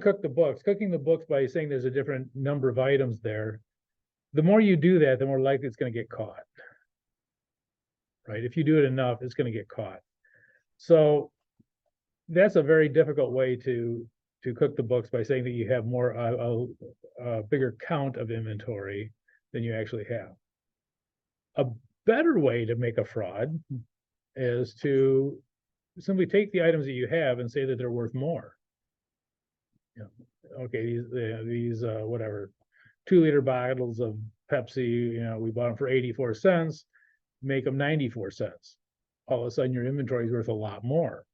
cook the books, cooking the books by saying there's a different number of items there, the more you do that, the more likely it's going to get caught. Right? If you do it enough, it's going to get caught. So that's a very difficult way to cook the books, by saying that you have more a bigger count of inventory than you actually have. A better way to make a fraud is to simply take the items that you have and say that they're worth more. You know, okay, these whatever 2-liter bottles of Pepsi, you know, we bought them for 84 cents, make them 94 cents. All of a sudden your inventory is worth a lot more.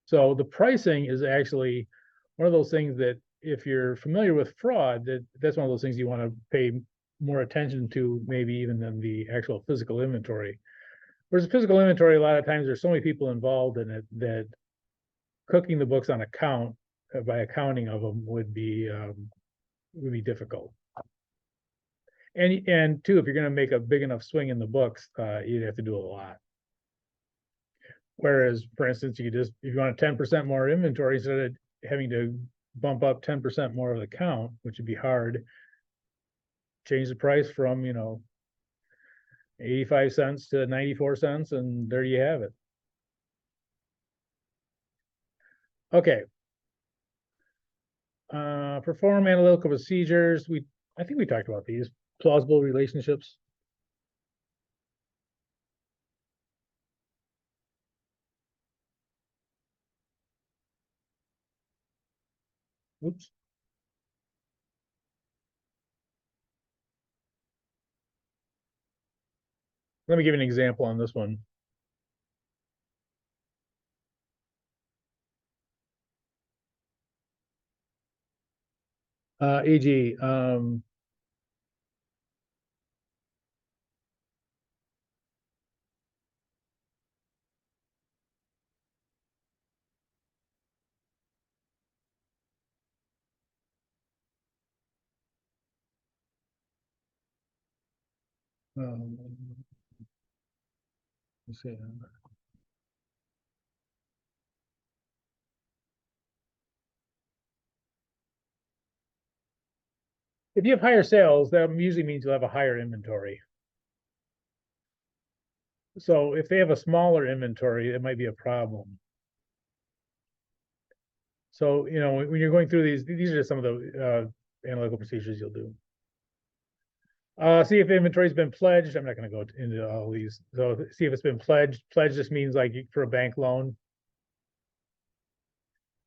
So the pricing is actually one of those things that, if you're familiar with fraud, that's one of those things you want to pay more attention to, maybe even than the actual physical inventory. Whereas physical inventory, a lot of times there's so many people involved in it that cooking the books on account by accounting of them would be difficult. And two, if you're going to make a big enough swing in the books, you'd have to do a lot. Whereas, for instance, you could just, if you want 10% more inventory, instead of having to bump up 10% more of the count, which would be hard, change the price from, 85 cents to 94 cents, and there you have it. Okay. Perform analytical procedures. I think we talked about these. Plausible relationships. Oops. Let me give you an example on this one. AG, let's see. If you have higher sales, that usually means you'll have a higher inventory. So if they have a smaller inventory, it might be a problem. So, when you're going through these are just some of the analytical procedures you'll do. See if inventory's been pledged. I'm not going to go into all these. So see if it's been pledged. Pledge just means like for a bank loan.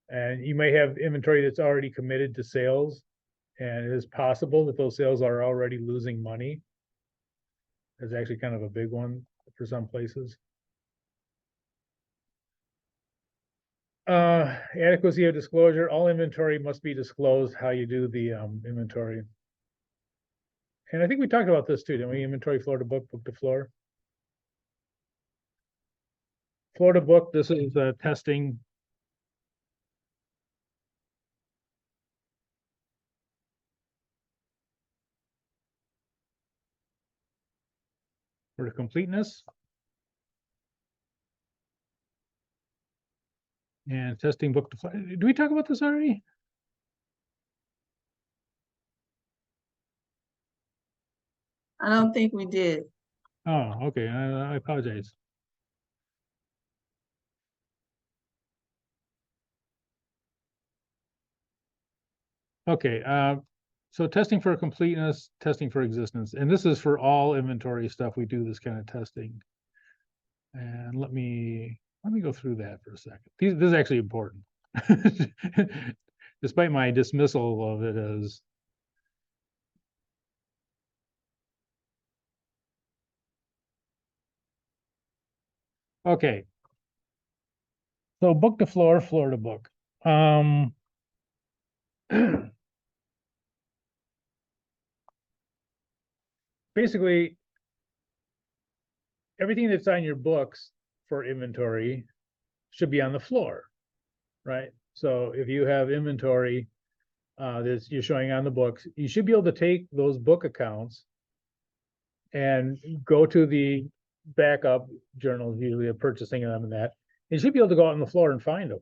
And you may have inventory that's already committed to sales. And it is possible that those sales are already losing money. It's actually kind of a big one for some places. Adequacy of disclosure. All inventory must be disclosed how you do the inventory. And I think we talked about this too, didn't we? Inventory floor to book, book to floor. Floor to book, this is testing. For the completeness. And testing book to floor. Do we talk about this already? I don't think we did. Oh, okay. I apologize. Okay. So testing for completeness, testing for existence, and this is for all inventory stuff. We do this kind of testing. And let me go through that for a second. This is actually important, despite my dismissal of it as. Okay. So book to floor, floor to book. Basically, everything that's on your books for inventory should be on the floor, right? So if you have inventory that you're showing on the books, you should be able to take those book accounts and go to the backup journals, usually of purchasing them and that. You should be able to go out on the floor and find them,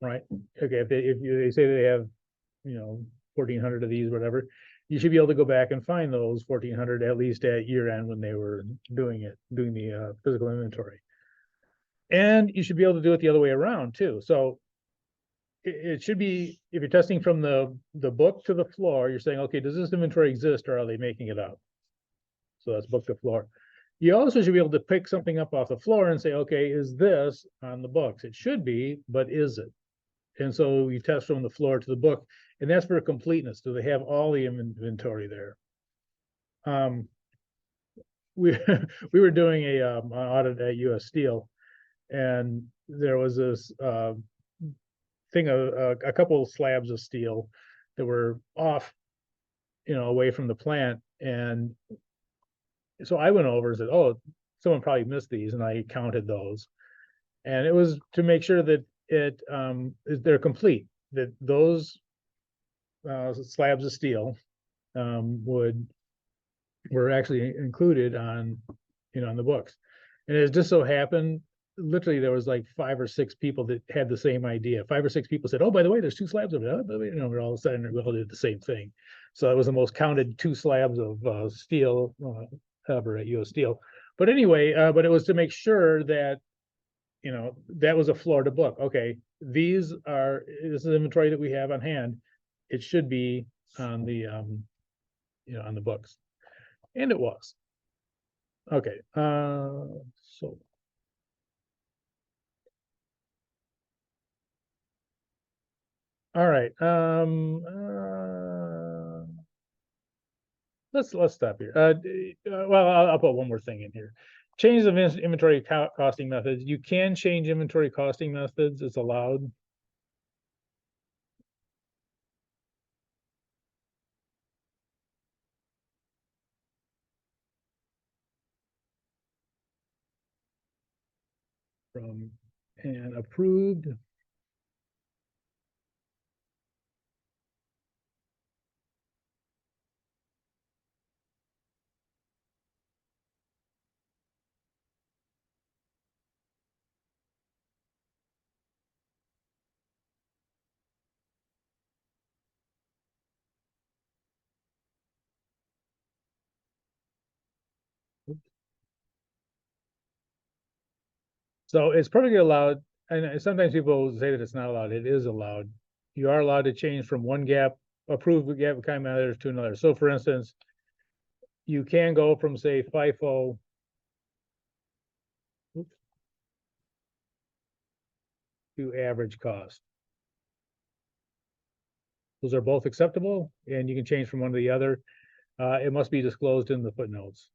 right? Okay, if they say they have, 1,400 of these, whatever, you should be able to go back and find those 1,400 at least at year end when they were doing the physical inventory. And you should be able to do it the other way around too. So it should be, if you're testing from the book to the floor, you're saying, okay, does this inventory exist or are they making it up? So that's book to floor. You also should be able to pick something up off the floor and say, okay, is this on the books? It should be, but is it? And so you test from the floor to the book, and that's for completeness. Do they have all the inventory there? We we were doing an audit at US Steel, and there was this thing of a couple of slabs of steel that were off, away from the plant, and so I went over and said, "Oh, someone probably missed these," and I counted those, and it was to make sure that they're complete. That those slabs of steel were actually included on on the books, and it just so happened literally there was like 5 or 6 people that had the same idea. 5 or 6 people said, "Oh, by the way, there's 2 slabs of it." We're all of a sudden we all did the same thing. So it was the most counted 2 slabs of steel ever at US Steel. But anyway, but it was to make sure that that was a Florida book. Okay, this is inventory that we have on hand. It should be on the on the books, and it was. Okay, so all right. Let's stop here. Well, I'll put one more thing in here. Change of inventory costing methods. You can change inventory costing methods. It's allowed. From and approved. So it's perfectly allowed. And sometimes people say that it's not allowed. It is allowed. You are allowed to change from one gap, approved gap kind matters to another. So for instance, you can go from say FIFO to average cost. Those are both acceptable, and you can change from one to the other. It must be disclosed in the footnotes.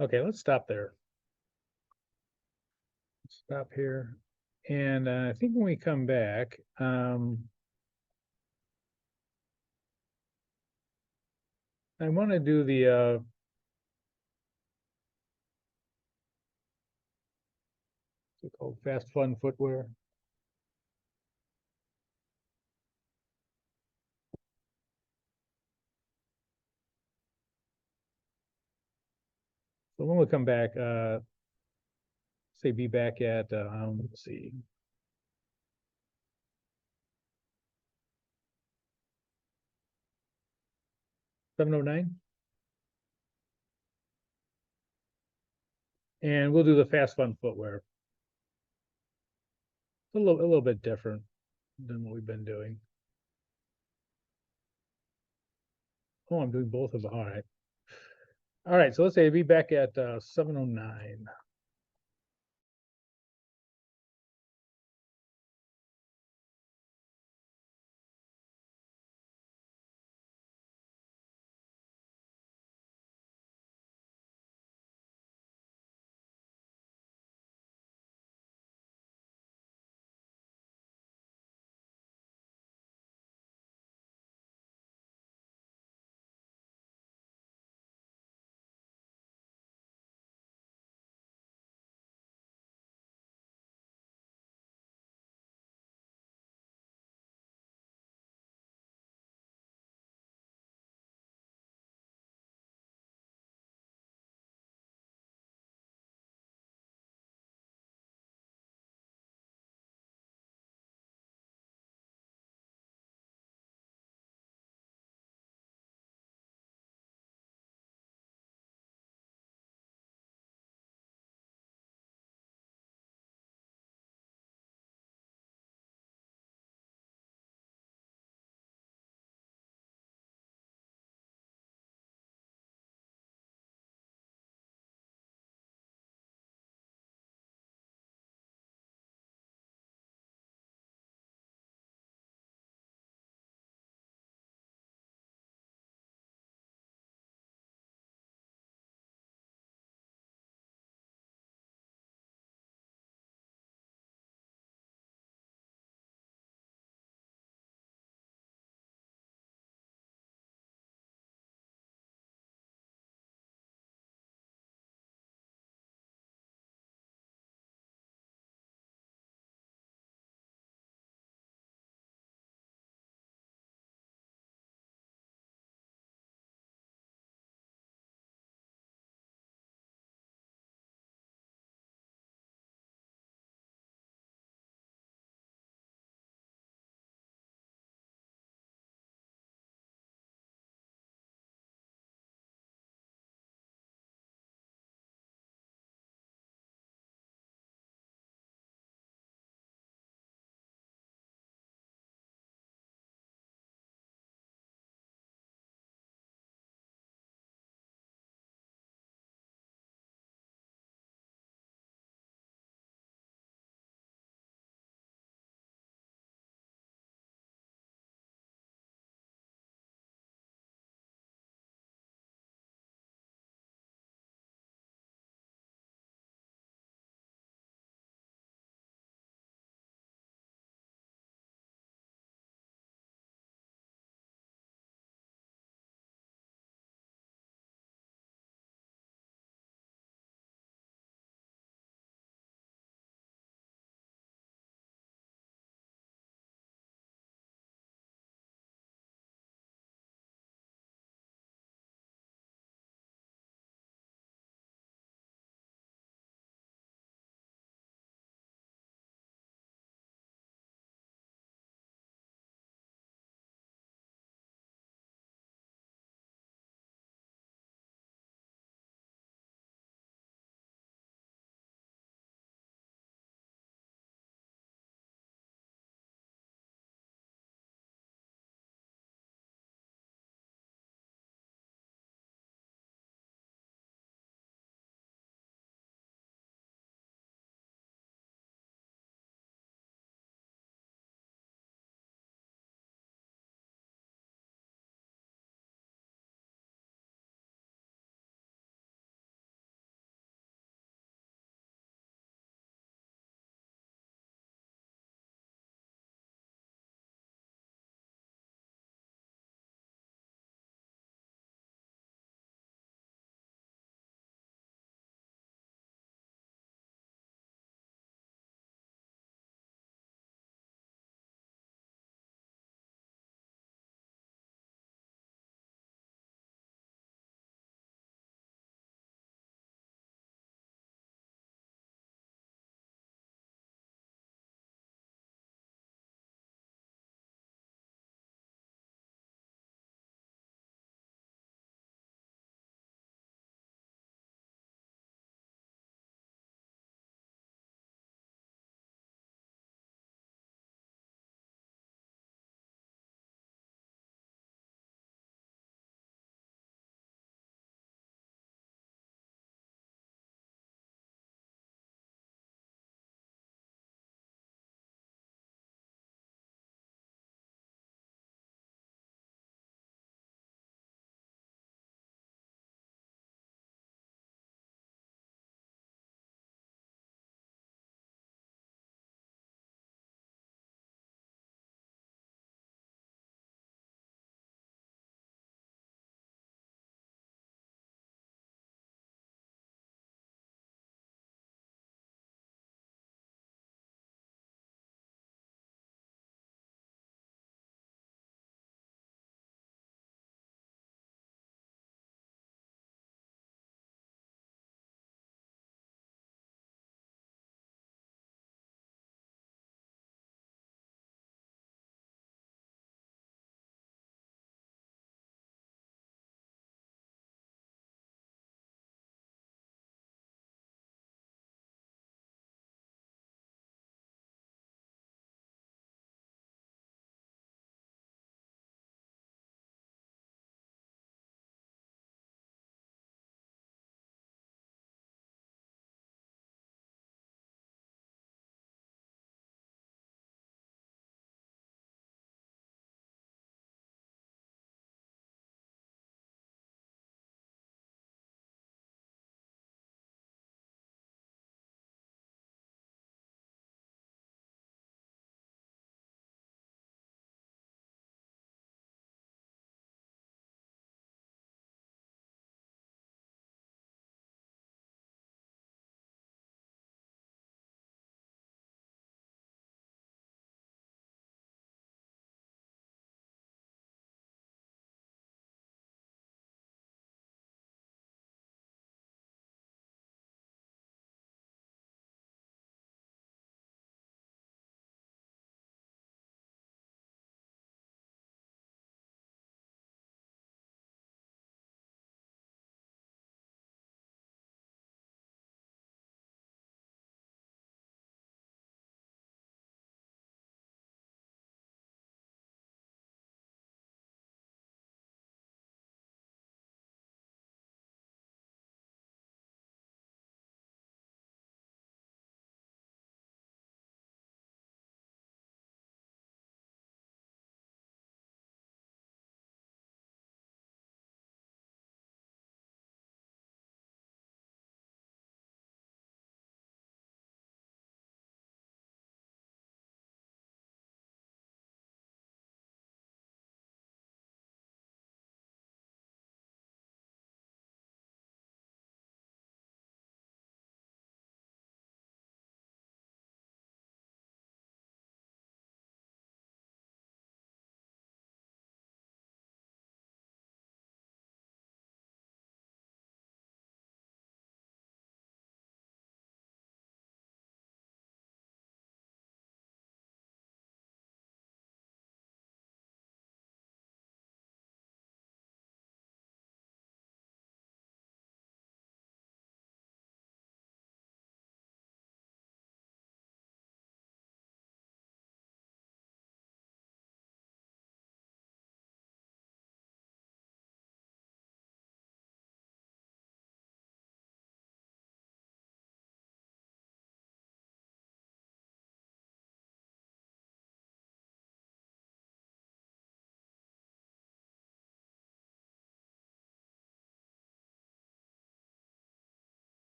Okay, let's stop there. Stop here. And I think when we come back, I want to do the what's it called? Fast Fun footwear. So when we come back, say be back at let's see. 7:09, and we'll do the Fast Fun footwear. A little bit different than what we've been doing. Oh, I'm doing both of them. All right. All right. So let's say be back at 7:09.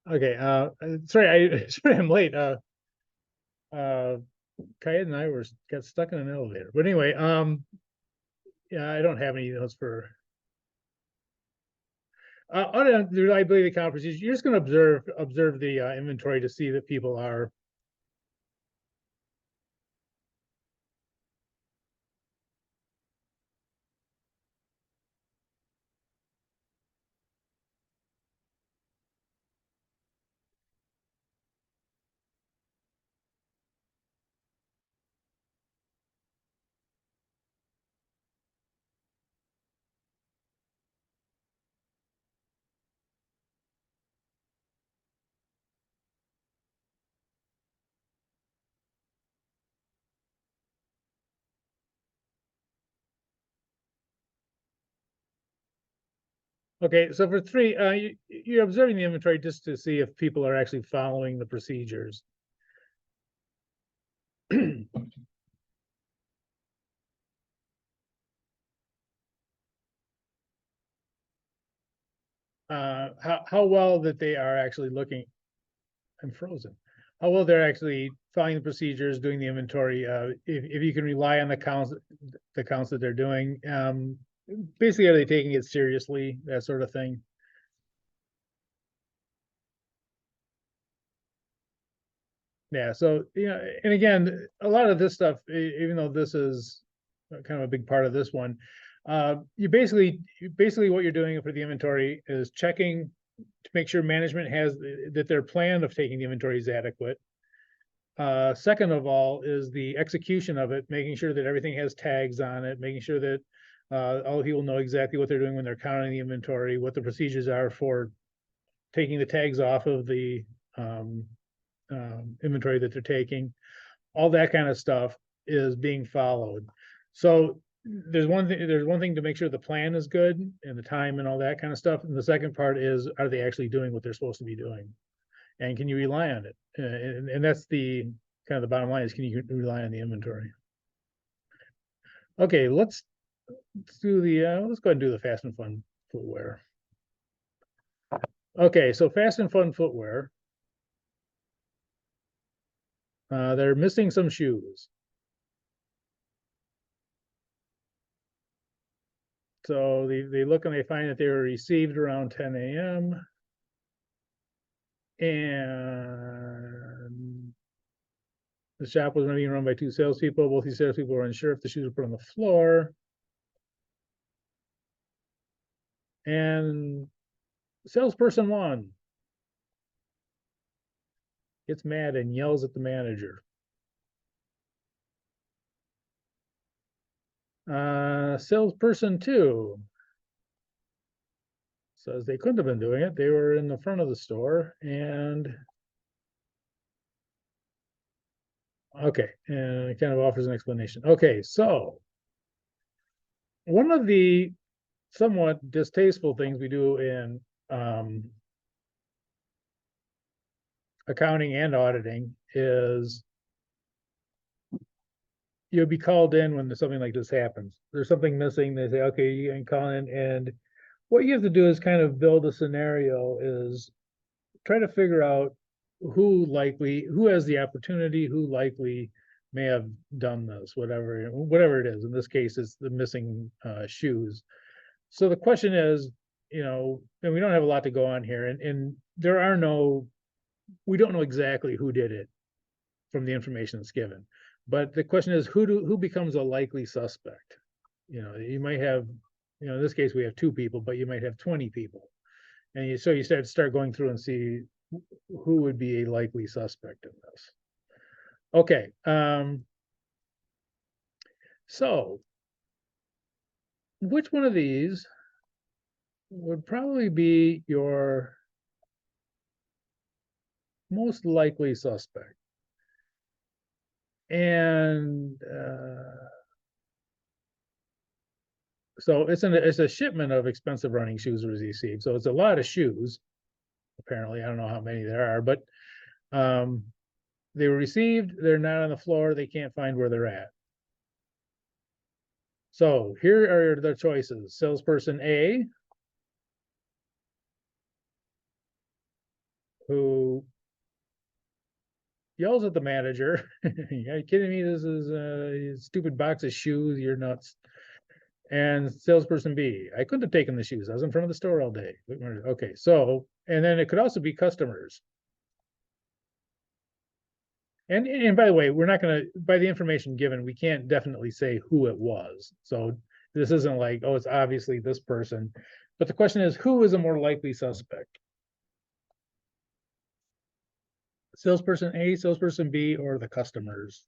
Okay, sorry, sorry I'm late. Kayed and I got stuck in an elevator. But anyway, yeah, I don't have any notes for on the reliability of the count procedure. You're just going to observe the inventory to see that people are. Okay, so for three, you're observing the inventory just to see if people are actually following the procedures. How well that they are actually looking. I'm frozen. How well they're actually following the procedures, doing the inventory. If you can rely on the counts that they're doing. Basically, are they taking it seriously? That sort of thing. Yeah. So and again, a lot of this stuff, even though this is kind of a big part of this one, you basically what you're doing for the inventory is checking to make sure management has that their plan of taking the inventory is adequate. Second of all is the execution of it, making sure that everything has tags on it, making sure that all the people know exactly what they're doing when they're counting the inventory, what the procedures are for taking the tags off of the um, inventory that they're taking. All that kind of stuff is being followed. So there's one thing to make sure the plan is good and the time and all that kind of stuff. And the second part is, are they actually doing what they're supposed to be doing? And can you rely on it? And that's the kind of the bottom line is, can you rely on the inventory? Okay, let's do the let's go ahead and do the fast and fun footwear. Okay, so fast and fun footwear. They're missing some shoes. So they look and they find that they were received around 10 a.m. And the shop was being run by two salespeople. Both these salespeople were unsure if the shoes were put on the floor. And salesperson one gets mad and yells at the manager. Salesperson two says they couldn't have been doing it. They were in the front of the store and okay, and it kind of offers an explanation. Okay, so one of the somewhat distasteful things we do in accounting and auditing is you'll be called in when something like this happens. There's something missing. They say, okay, you can call in, and what you have to do is kind of build a scenario, is try to figure out who has the opportunity, who likely may have done this, whatever it is. In this case, it's the missing shoes. So the question is, and we don't have a lot to go on here, and we don't know exactly who did it from the information that's given. But the question is, who becomes a likely suspect? You might have, in this case, we have two people, but you might have 20 people. And so you start going through and see who would be a likely suspect in this. Okay. So which one of these would probably be your most likely suspect? And so it's a shipment of expensive running shoes was received. So it's a lot of shoes. Apparently, I don't know how many there are, but they were received. They're not on the floor. They can't find where they're at. So here are the choices. Salesperson A who yells at the manager, "Are you kidding me? This is a stupid box of shoes. You're nuts." And salesperson B, "I couldn't have taken the shoes. I was in front of the store all day." Okay, so, and then it could also be customers. And by the way, we're not going to, by the information given, we can't definitely say who it was. So this isn't like, oh, it's obviously this person. But the question is, who is a more likely suspect? Salesperson A, salesperson B, or the customers?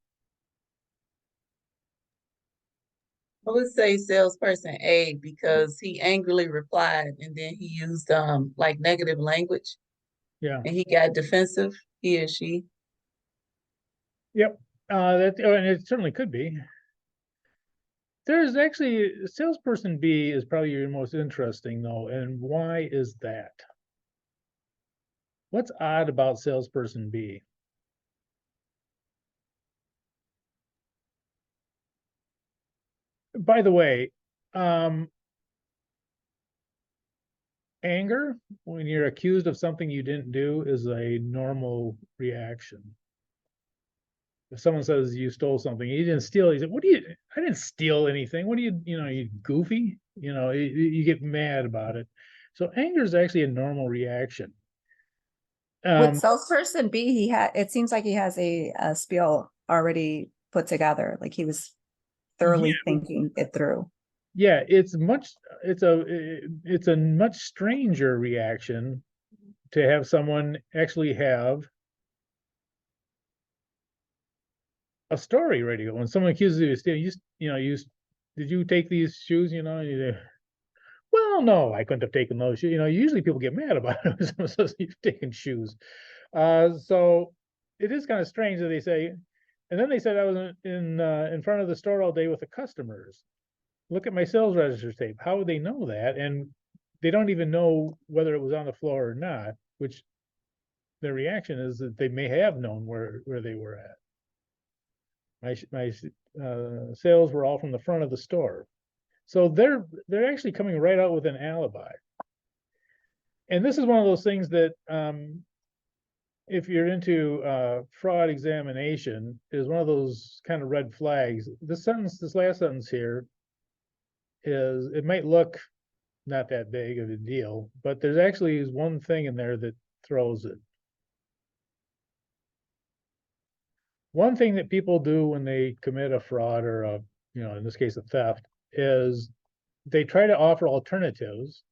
I would say salesperson A because he angrily replied and then he used like negative language Yeah. and he got defensive, he or she. Yep. And it certainly could be. There's actually salesperson B is probably your most interesting though. And why is that? What's odd about salesperson B? By the way, anger, when you're accused of something you didn't do, is a normal reaction. If someone says you stole something, you didn't steal, you say, "What do you, I didn't steal anything. What do you goofy?" You get mad about it. So anger is actually a normal reaction. With salesperson B, it seems like he has a spiel already put together. Like he was thoroughly thinking it through. Yeah, it's a much stranger reaction to have someone actually have a story ready to go. When someone accuses you of stealing, did you take these shoes? Well, no, I couldn't have taken those shoes. Usually people get mad about it when someone says you've taken shoes. So it is kind of strange that they say, and then they said I was in front of the store all day with the customers. Look at my sales register tape. How would they know that? And they don't even know whether it was on the floor or not, which their reaction is that they may have known where they were at. My sales were all from the front of the store. So they're actually coming right out with an alibi. And this is one of those things that if you're into fraud examination, is one of those kind of red flags. This last sentence here is, it might look not that big of a deal, but there's actually one thing in there that throws it. One thing that people do when they commit a fraud or in this case, a theft, is they try to offer alternatives.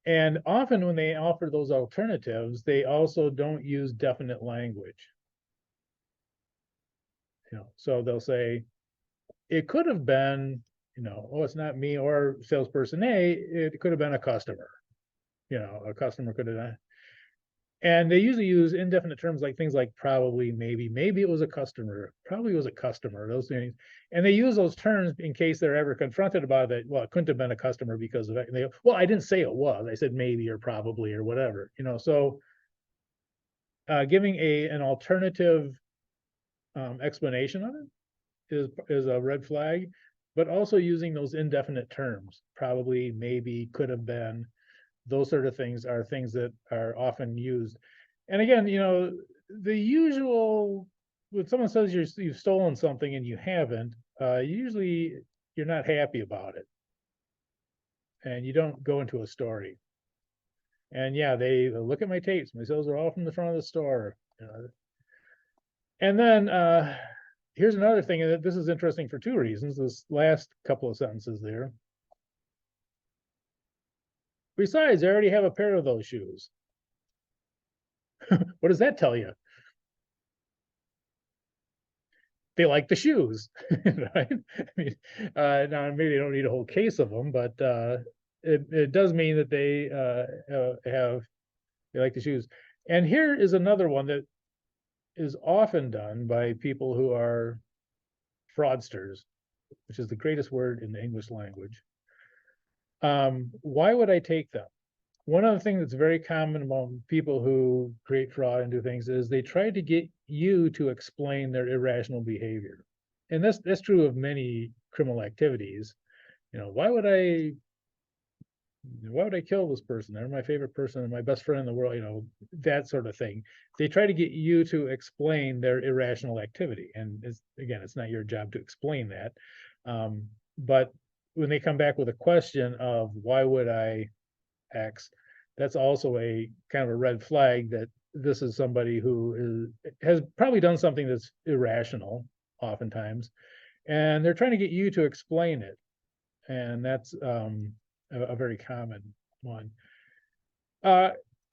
And often when they offer those alternatives, they also don't use definite language. So they'll say, it could have been, oh, it's not me or salesperson A, it could have been a customer. A customer could have. And they usually use indefinite terms like things like probably, maybe it was a customer, probably it was a customer, those things. And they use those terms in case they're ever confronted about it. Well, it couldn't have been a customer because of it. And they go, well, I didn't say it was. I said maybe or probably or whatever. So giving an alternative explanation of it is a red flag, but also using those indefinite terms, probably, maybe, could have been. Those sort of things are things that are often used. And again, the usual, when someone says you've stolen something and you haven't, usually you're not happy about it. And you don't go into a story. And yeah, they look at my tapes. My sales are all from the front of the store. And then here's another thing, and this is interesting for two reasons. This last couple of sentences there. Besides, I already have a pair of those shoes. What does that tell you? They like the shoes, right? I mean, now maybe they don't need a whole case of them, but it does mean that they like the shoes. And here is another one that is often done by people who are fraudsters, which is the greatest word in the English language. Why would I take them? One of the things that's very common among people who create fraud and do things is they try to get you to explain their irrational behavior. And that's true of many criminal activities. Why would I Why would I kill this person? They're my favorite person and my best friend in the world, that sort of thing. They try to get you to explain their irrational activity. And again, it's not your job to explain that. But when they come back with a question of why would I X, that's also a kind of a red flag that this is somebody who has probably done something that's irrational oftentimes, and they're trying to get you to explain it. And that's a very common one.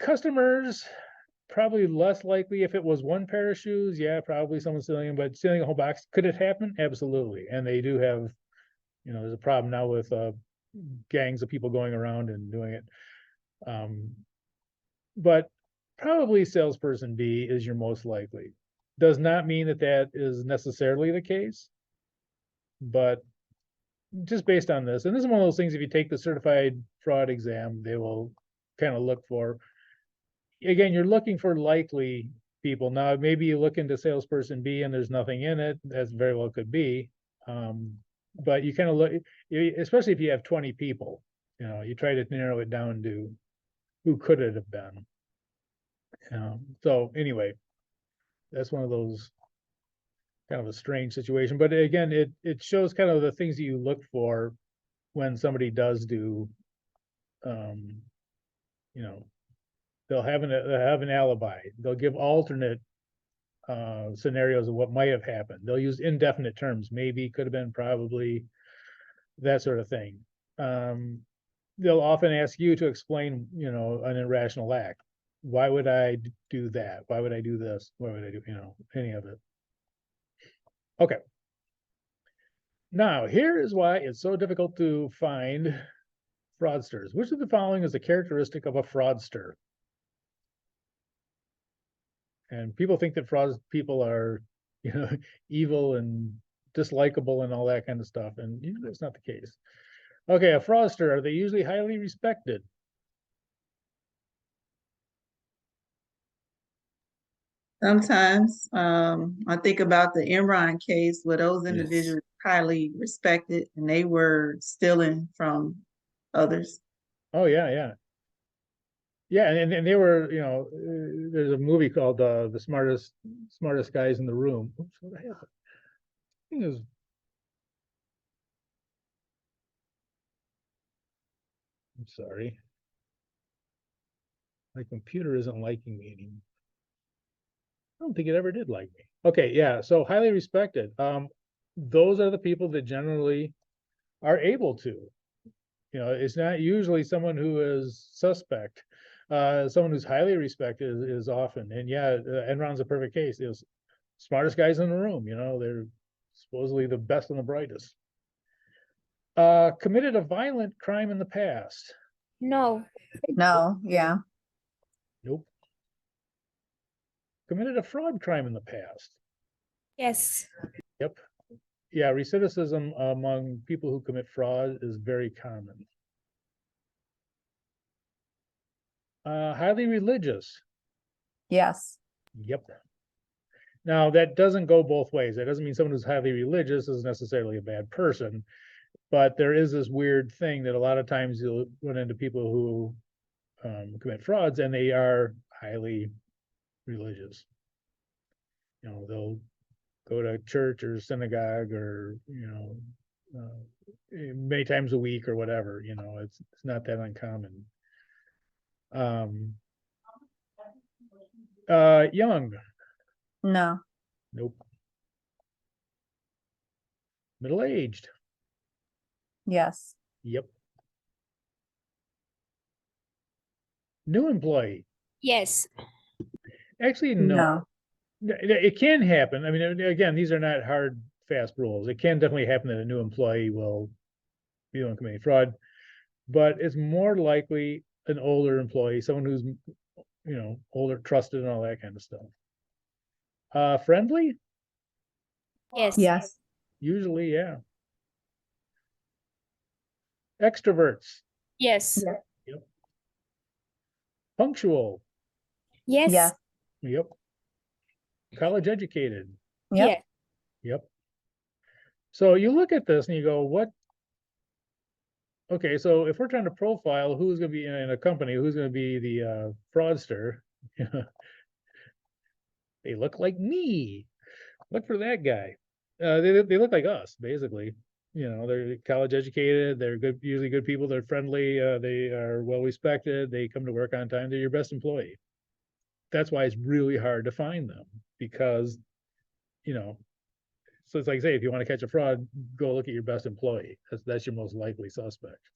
Customers, probably less likely. If it was one pair of shoes, yeah, probably someone stealing them, but stealing a whole box, could it happen? Absolutely. And they do have, there's a problem now with gangs of people going around and doing it. But probably salesperson B is your most likely. Does not mean that that is necessarily the case, but just based on this, and this is one of those things, if you take the certified fraud exam, they will kind of look for, again, you're looking for likely people. Now, maybe you look into salesperson B and there's nothing in it, as very well could be. But you kind of look, especially if you have 20 people, you try to narrow it down to who could it have been. So anyway, that's one of those kind of a strange situation. But again, it shows kind of the things that you look for when somebody does do, they'll have an alibi. They'll give alternate scenarios of what might have happened. They'll use indefinite terms, maybe, could have been, probably, that sort of thing. They'll often ask you to explain, an irrational act. Why would I do that? Why would I do this? Why would I do, any of it? Okay. Now, here is why it's so difficult to find fraudsters. Which of the following is a characteristic of a fraudster? And people think that fraud people are, evil and dislikable and all that kind of stuff. And that's not the case. Okay, a fraudster, are they usually highly respected? Sometimes, I think about the Enron case where those Yes. individuals highly respected and they were stealing from others. Oh yeah. Yeah, and they were, there's a movie called The Smartest Guys in the Room. Oops, what happened? Thing is, I'm sorry. My computer isn't liking me anymore. I don't think it ever did like me. Okay, yeah, so highly respected. Those are the people that generally are able to. It's not usually someone who is suspect. Someone who's highly respected is often. And yeah, Enron's a perfect case. It was smartest guys in the room, they're supposedly the best and the brightest. Committed a violent crime in the past? No. No, yeah. Nope. Committed a fraud crime in the past? Yes. Yep. Yeah, recidivism among people who commit fraud is very common. Highly religious? Yes. Yep. Now, that doesn't go both ways. That doesn't mean someone who's highly religious is necessarily a bad person, but there is this weird thing that a lot of times you'll run into people who commit frauds and they are highly religious. They'll go to church or synagogue or, many times a week or whatever, it's not that uncommon. Young? No. Nope. Middle-aged? Yes. Yep. New employee? Yes. Actually, no. No. It can happen. I mean, again, these are not hard, fast rules. It can definitely happen that a new employee will be doing committing fraud, but it's more likely an older employee, someone who's, older, trusted, and all that kind of stuff. Friendly? Yes. Yes. Usually, yeah. Extroverts? Yes. Yep. Punctual? Yes. Yes. Yep. College educated? Yep. Yep. So you look at this and you go, what okay, so if we're trying to profile who's going to be in a company, who's going to be the fraudster, they look like me. Look for that guy. They look like us, basically. You know, they're college educated, they're good, usually good people, they're friendly, they are well respected, they come to work on time, they're your best employee. That's why it's really hard to find them, because, you know, so it's like, say, if you want to catch a fraud, go look at your best employee. That's your most likely suspect.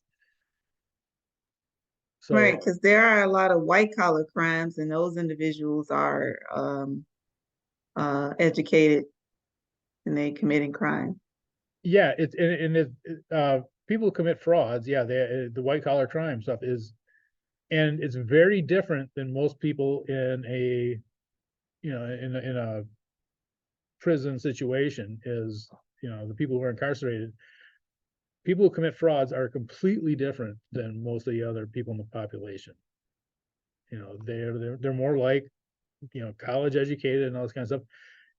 So, Right, because there are a lot of white collar crimes, and those individuals are educated and they committing crime. yeah, it's and people who commit frauds, yeah, the white collar crime stuff is, and it's very different than most people in a, you know, in a prison situation. Is, you know, the people who are incarcerated, people who commit frauds are completely different than most of the other people in the population. You know, they're more like, you know, college educated and all this kind of stuff,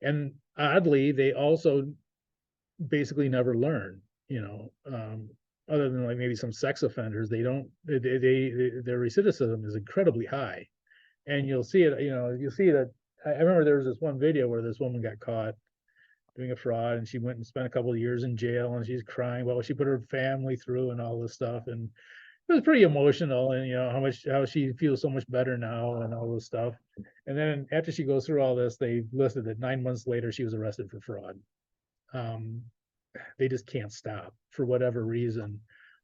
and oddly, they also basically never learn. You know, other than like maybe some sex offenders, they don't. Their recidivism is incredibly high, and you'll see it. You know, you'll see that. I remember there was this one video where this woman got caught doing a fraud, and she went and spent a couple of years in jail, and she's crying about what she put her family through and all this stuff, and it was pretty emotional, and you know how she feels so much better now and all this stuff. And then after she goes through all this, they listed that 9 months later she was arrested for fraud. Um, they just can't stop for whatever reason.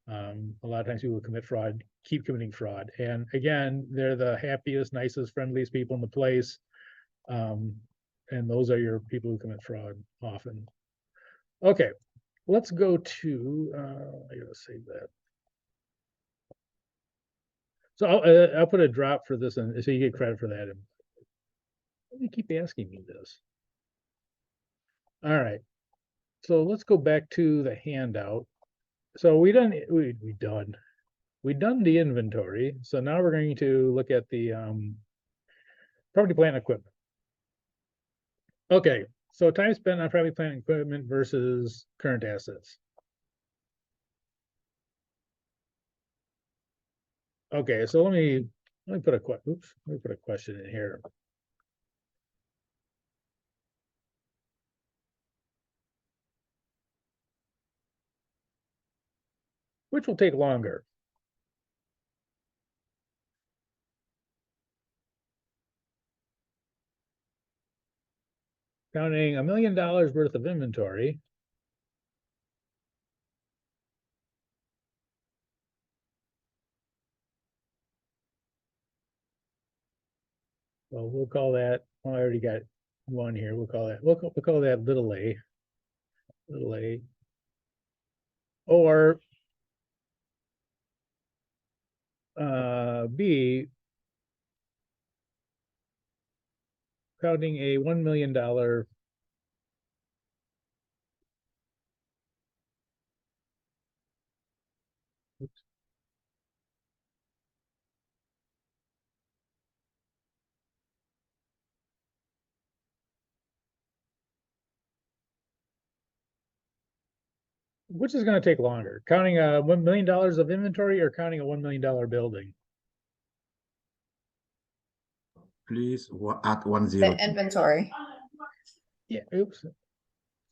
A lot of times people who commit fraud keep committing fraud, and again, they're the happiest, nicest, friendliest people in the place. And those are your people who commit fraud often. Okay, let's go to, I gotta save that. So I'll put a drop for this, and so you get credit for that. And you keep asking me this. All right, so let's go back to the handout. So we done the inventory. So now we're going to look at the property, plant, and equipment. Okay, so time spent on property, plant, and equipment versus current assets. Okay, so let me put a question in here. Which will take longer? Counting $1 million worth of inventory well, we'll call that, well, I already got one here. We'll call that little a. Or B, counting a $1 million which is going to take longer? Counting a $1 million of inventory or counting a $1 million building? Please add 10. The inventory. Yeah, oops.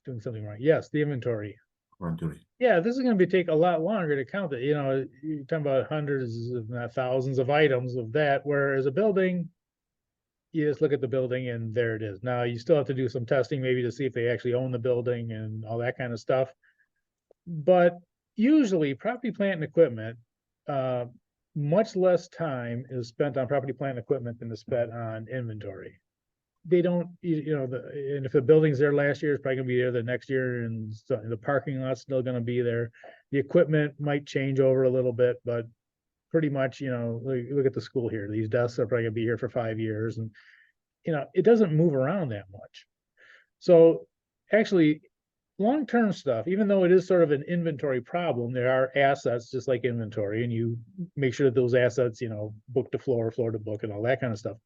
Doing something wrong. Yes, the inventory. 1, Yeah, this is going to take a lot longer to count it. You know, you're talking about hundreds, if not thousands of items of that, whereas a building, you just look at the building and there it is. Now you still have to do some testing maybe to see if they actually own the building and all that kind of stuff. But usually property, plant, and equipment, much less time is spent on property, plant, and equipment than is spent on inventory. They don't, you know, and if the building's there last year, it's probably gonna be there the next year, and so the parking lot's still gonna be there. The equipment might change over a little bit, but pretty much, you know, look at the school here. These desks are probably gonna be here for 5 years, and you know, it doesn't move around that much. So actually, long-term stuff, even though it is sort of an inventory problem, there are assets just like inventory, and you make sure that those assets, you know, book to floor, floor to book, and all that kind of stuff.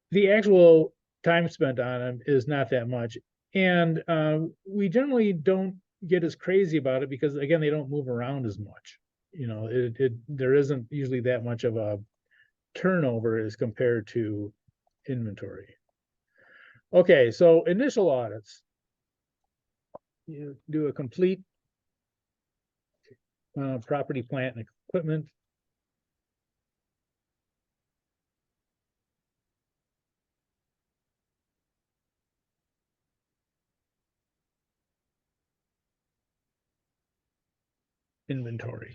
The actual time spent on them is not that much. And we generally don't get as crazy about it because, again, they don't move around as much. there isn't usually that much of a turnover as compared to inventory. Okay, so initial audits. You do a complete property, plant, and equipment. Inventory.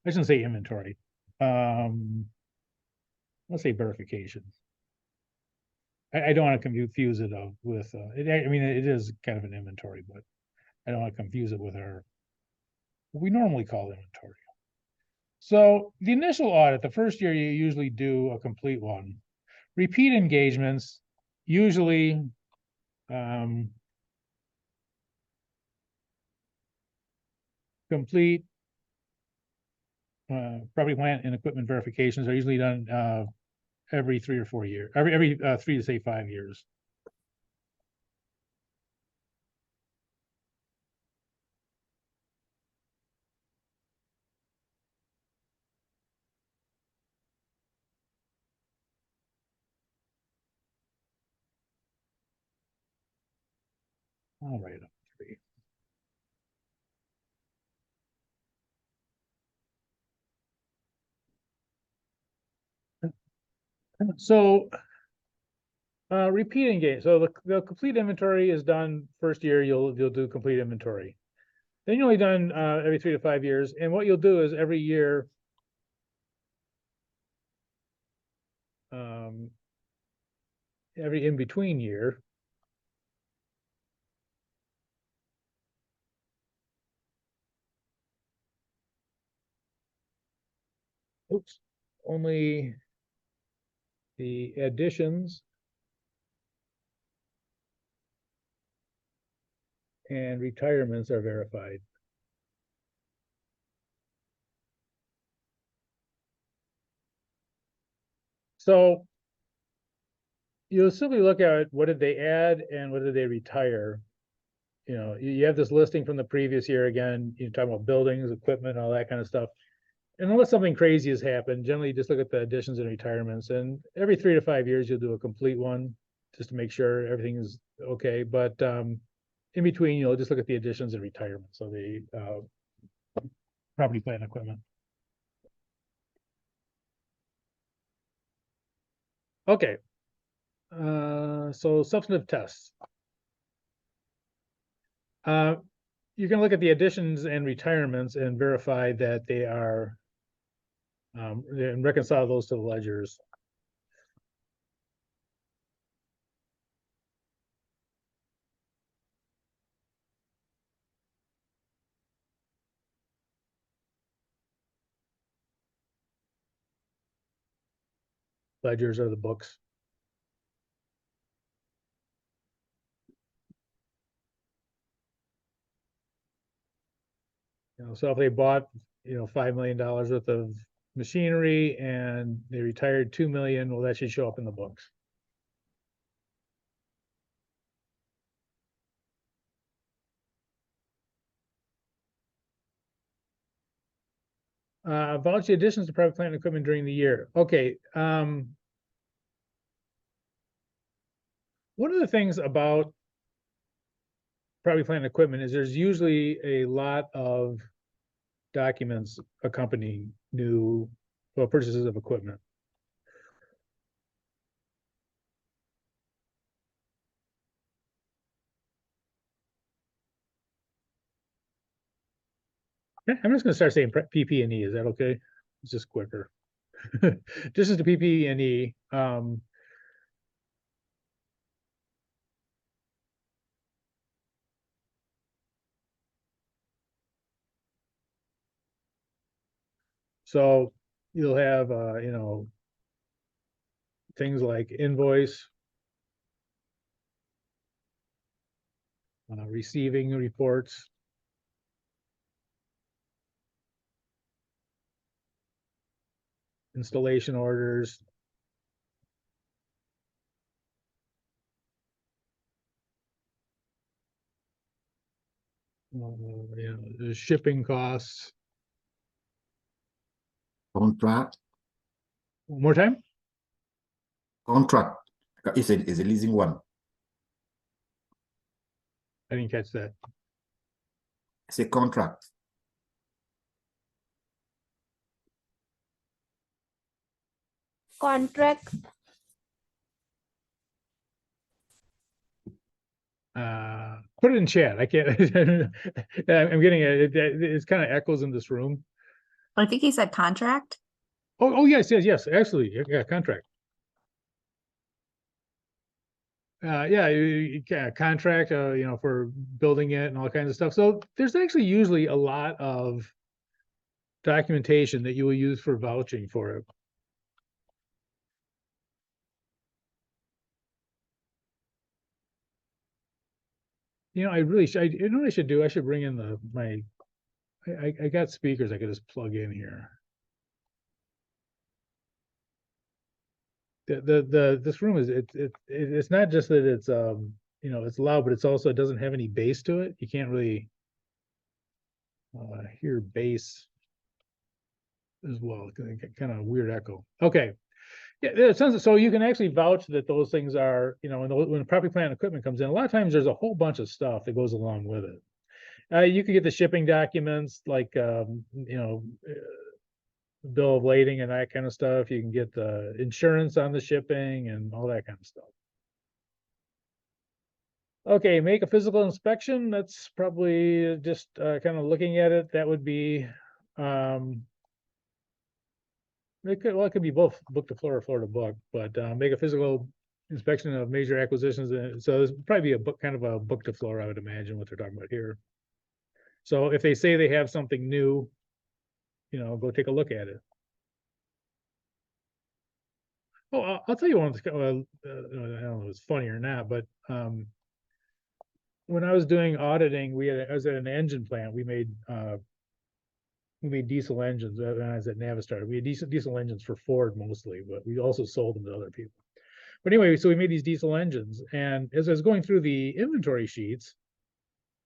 I shouldn't say inventory. Let's say verification. I don't want to confuse it with, I mean, it is kind of an inventory, but I don't want to confuse it with what we normally call inventory. So the initial audit, the first year you usually do a complete one. Repeat engagements, usually complete property, plant, and equipment verifications are usually done every 3 or 4 years, every 3 to say 5 years. I'll write up 3. So repeat engagement. So the complete inventory is done first year. You'll do complete inventory. Then you're only done every 3 to 5 years. And what you'll do is every year, every in between year, oops, only the additions and retirements are verified. So you'll simply look at what did they add and what did they retire. You have this listing from the previous year again. You're talking about buildings, equipment, all that kind of stuff. And unless something crazy has happened, generally you just look at the additions and retirements. And every 3 to 5 years, you'll do a complete one just to make sure everything is okay. But in between, you'll just look at the additions and retirements. So the property, plant, and equipment. Okay. So substantive tests. You can look at the additions and retirements and verify that they are and reconcile those to the ledgers. Ledgers are the books. So if they bought, $5 million worth of machinery and they retired 2 million, well, that should show up in the books. Vouch the additions to private plant and equipment during the year. Okay. One of the things about private plant and equipment is there's usually a lot of documents accompanying new purchases of equipment. Okay, I'm just going to start saying PP&E. Is that okay? It's just quicker. This is the PP&E. So you'll have, things like invoice, receiving reports, installation orders, the shipping costs, Contract. One more time? Contract. Is a leasing one. I didn't catch that. It's a contract. Contract. Put it in chat. I can't. I'm getting it. It's kind of echoes in this room. I think he said contract. Oh, yes, yes, yes. Actually, yeah, contract. Yeah, contract. For building it and all kinds of stuff. So there's actually usually a lot of documentation that you will use for vouching for it. I really should. You know what I should do? I should bring in I got speakers I could just plug in here. This room is it's not just that it's it's loud, but it's also, it doesn't have any bass to it. You can't really hear bass as well. Kind of weird echo. Okay. Yeah, it sounds so you can actually vouch that those things are, when the property plant and equipment comes in, a lot of times there's a whole bunch of stuff that goes along with it. You can get the shipping documents like bill of lading and that kind of stuff. You can get the insurance on the shipping and all that kind of stuff. Okay, make a physical inspection. That's probably just kind of looking at it. That would be, it could be both book to floor or floor to book, but make a physical inspection of major acquisitions. So there's probably a book, kind of a book to floor, I would imagine, what they're talking about here. So if they say they have something new, go take a look at it. Oh, I'll tell you one. I don't know if it's funny or not, but when I was doing auditing, I was at an engine plant. We made diesel engines. When I was at Navistar, we had diesel engines for Ford mostly, but we also sold them to other people. But anyway, so we made these diesel engines, and as I was going through the inventory sheets,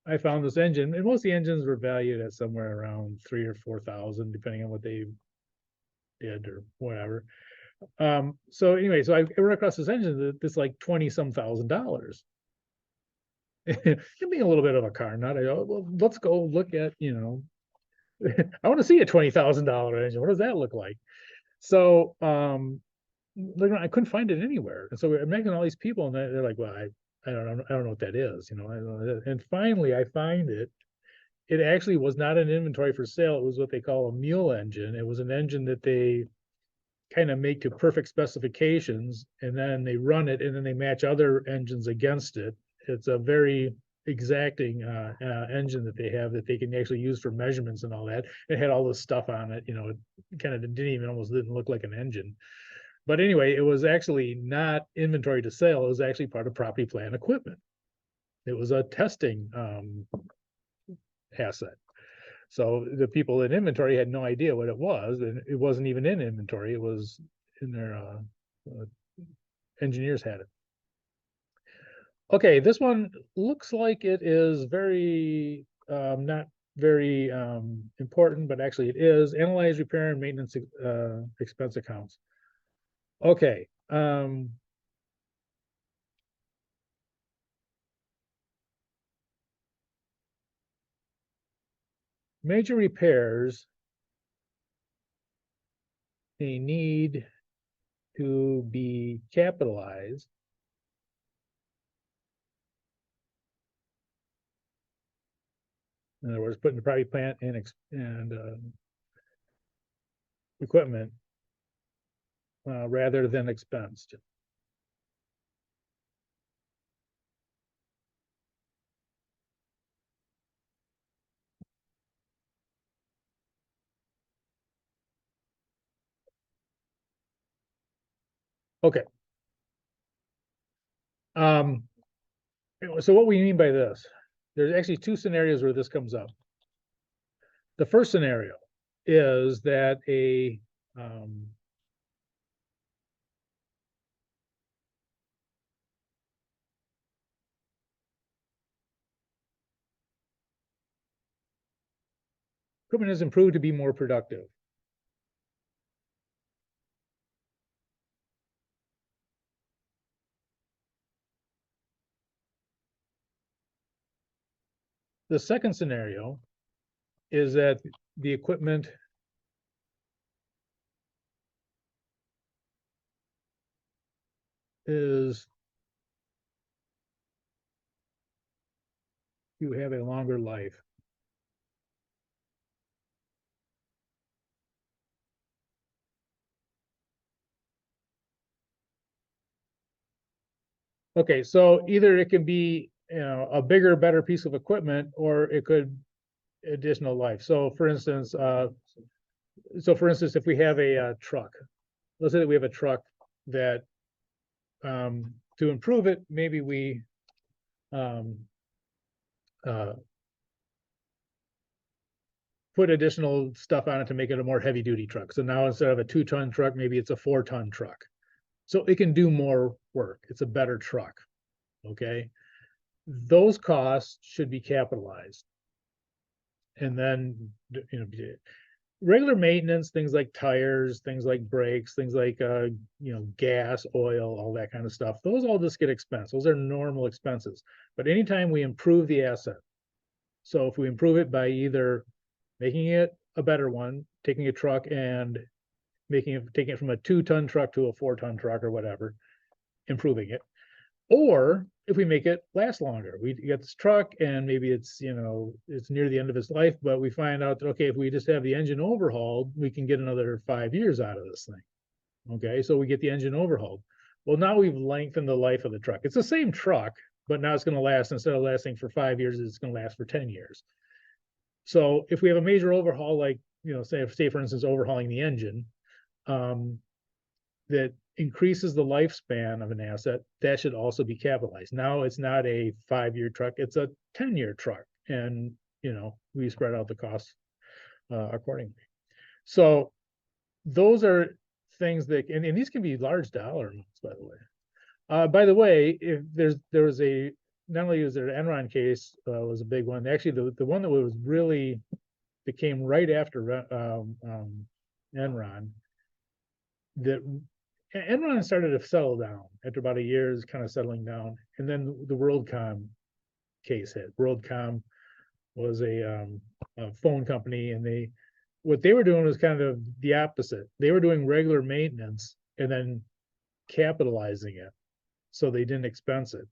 I found this engine, and most of the engines were valued at somewhere around 3,000 or 4,000, depending on what they did or whatever. So anyway, so I ran across this engine that's like $20,000. Being a little bit of a car nut, I go, well, let's go look at, I want to see a $20,000 engine. What does that look like? So I couldn't find it anywhere. And so we're making all these people, and they're like, well, I don't know what that is, And finally I find it. It actually was not an inventory for sale. It was what they call a mule engine. It was an engine that they kind of make to perfect specifications, and then they run it, and then they match other engines against it. It's a very exacting engine that they have that they can actually use for measurements and all that. It had all this stuff on it, it kind of almost didn't look like an engine. But anyway, it was actually not inventory to sale. It was actually part of property plant equipment. It was a testing asset. So the people in inventory had no idea what it was, and it wasn't even in inventory. It was in their engineers had it. Okay, this one looks like it is very not very important, but actually it is. Analyze repair and maintenance expense accounts. Okay. Major repairs, they need to be capitalized. In other words, put in the property plant and equipment rather than expensed. Okay. So what we mean by this, there's actually two scenarios where this comes up. The first scenario is that a equipment has improved to be more productive. the second scenario is that the equipment is you have a longer life. Okay, so either it can be, a bigger, better piece of equipment, or it could additional life. So for instance, if we have a truck, let's say that we have a truck that, to improve it, maybe we um, put additional stuff on it to make it a more heavy duty truck. So now instead of a 2-ton truck, maybe it's a 4-ton truck. So it can do more work. It's a better truck. Okay. Those costs should be capitalized. And then, regular maintenance, things like tires, things like brakes, things like, gas, oil, all that kind of stuff. Those all just get expensed. Those are normal expenses. But anytime we improve the asset, so if we improve it by either making it a better one, taking a truck and taking it from a 2-ton truck to a 4-ton truck or whatever, improving it. Or if we make it last longer, we get this truck and maybe it's near the end of its life, but we find out that, okay, if we just have the engine overhauled, we can get another 5 years out of this thing. Okay, so we get the engine overhauled. Well, now we've lengthened the life of the truck. It's the same truck, but now it's going to last, instead of lasting for 5 years, it's going to last for 10 years. So if we have a major overhaul, like, say for instance, overhauling the engine, that increases the lifespan of an asset, that should also be capitalized. Now it's not a 5-year truck, it's a 10-year truck. And, we spread out the costs accordingly. So those are things that, and these can be large dollar amounts, by the way. By the way, if there was not only was there an Enron case, was a big one. Actually, the one that was really, that came right after Enron, that Enron started to settle down after about a year, is kind of settling down. And then the WorldCom case hit. WorldCom was a phone company, and what they were doing was kind of the opposite. They were doing regular maintenance and then capitalizing it, so they didn't expense it.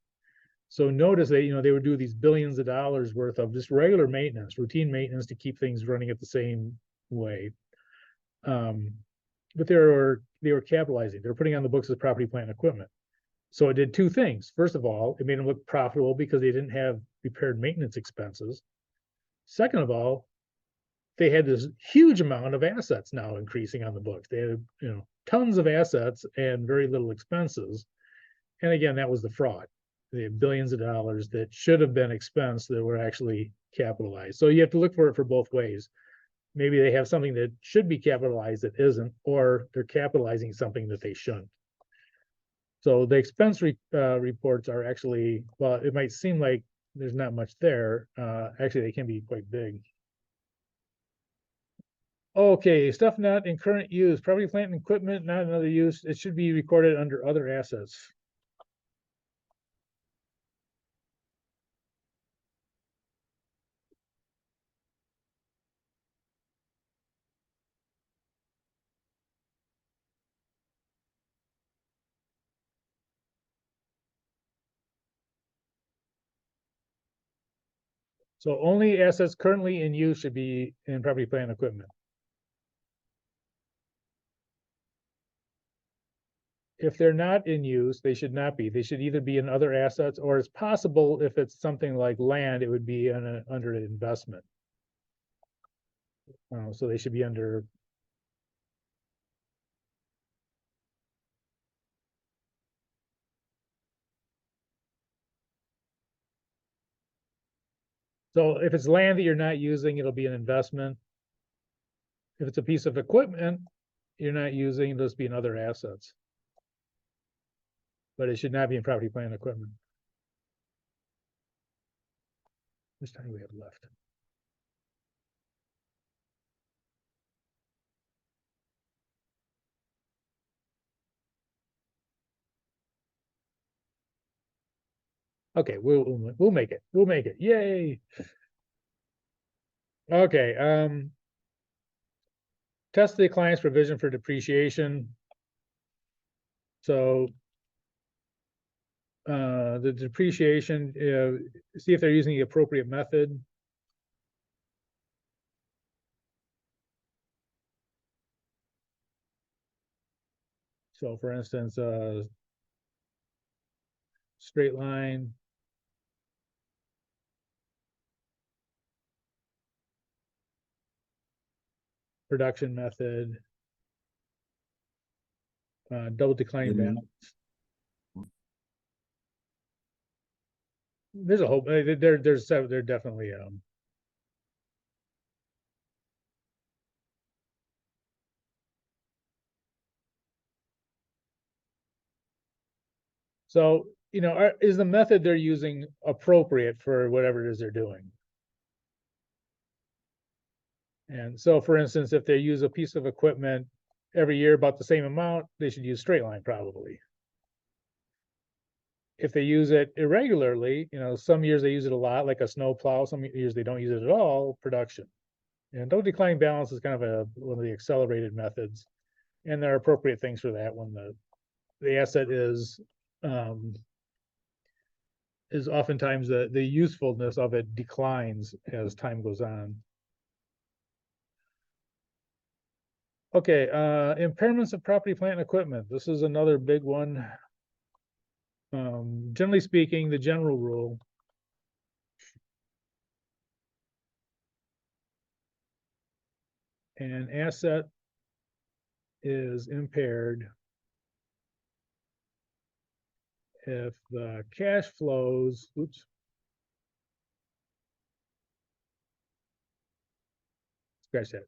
So notice they would do these billions of dollars worth of just regular maintenance, routine maintenance, to keep things running at the same way. But they were capitalizing. They were putting on the books as property, plant, and equipment. So it did two things. First of all, it made them look profitable because they didn't have repaired maintenance expenses. Second of all, they had this huge amount of assets now increasing on the books. They had, tons of assets and very little expenses. And again, that was the fraud. They had billions of dollars that should have been expensed that were actually capitalized. So you have to look for it for both ways. Maybe they have something that should be capitalized that isn't, or they're capitalizing something that they shouldn't. So the expense reports are actually, well, it might seem like there's not much there. Actually, they can be quite big. Okay, stuff not in current use, property, plant, and equipment, not in other use. It should be recorded under other assets. So only assets currently in use should be in property, plant, and equipment. If they're not in use, they should not be. They should either be in other assets, or it's possible if it's something like land, it would be under an investment. So they should be under. So if it's land that you're not using, it'll be an investment. If it's a piece of equipment you're not using, it'll just be in other assets. But it should not be in property, plant, and equipment. How much time do we have left? Okay, we'll make it. We'll make it. Yay! Okay, test the client's provision for depreciation. So the depreciation, see if they're using the appropriate method. So for instance, straight line, production method, double declining Mhm. balance. There's a whole, there definitely, so, you know, is the method they're using appropriate for whatever it is they're doing? And so, for instance, if they use a piece of equipment every year about the same amount, they should use straight line probably. If they use it irregularly, you know, some years they use it a lot, like a snow plow, some years they don't use it at all, production. And double declining balance is kind of one of the accelerated methods. And there are appropriate things for that when the asset is oftentimes the usefulness of it declines as time goes on. Okay, impairments of property, plant, and equipment. This is another big one. Generally speaking, the general rule an asset is impaired if the cash flows, oops, scratch that.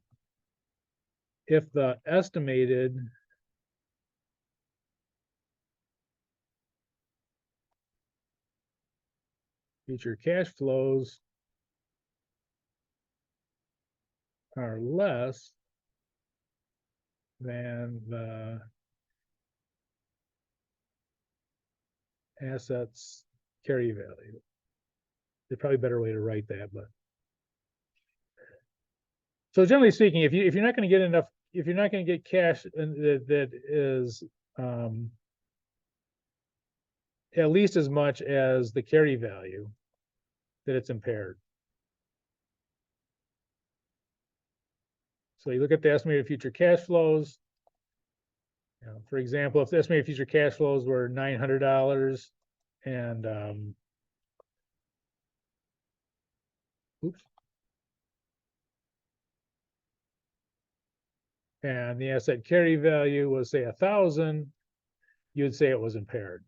If the estimated future cash flows are less than the asset's carry value. There's probably a better way to write that, but so generally speaking, if you're not going to get enough, if you're not going to get cash that is at least as much as the carry value, that it's impaired. So you look at the estimated future cash flows. You know, for example, if the estimated future cash flows were $900 and oops, and the asset carry value was say 1,000, you'd say it was impaired.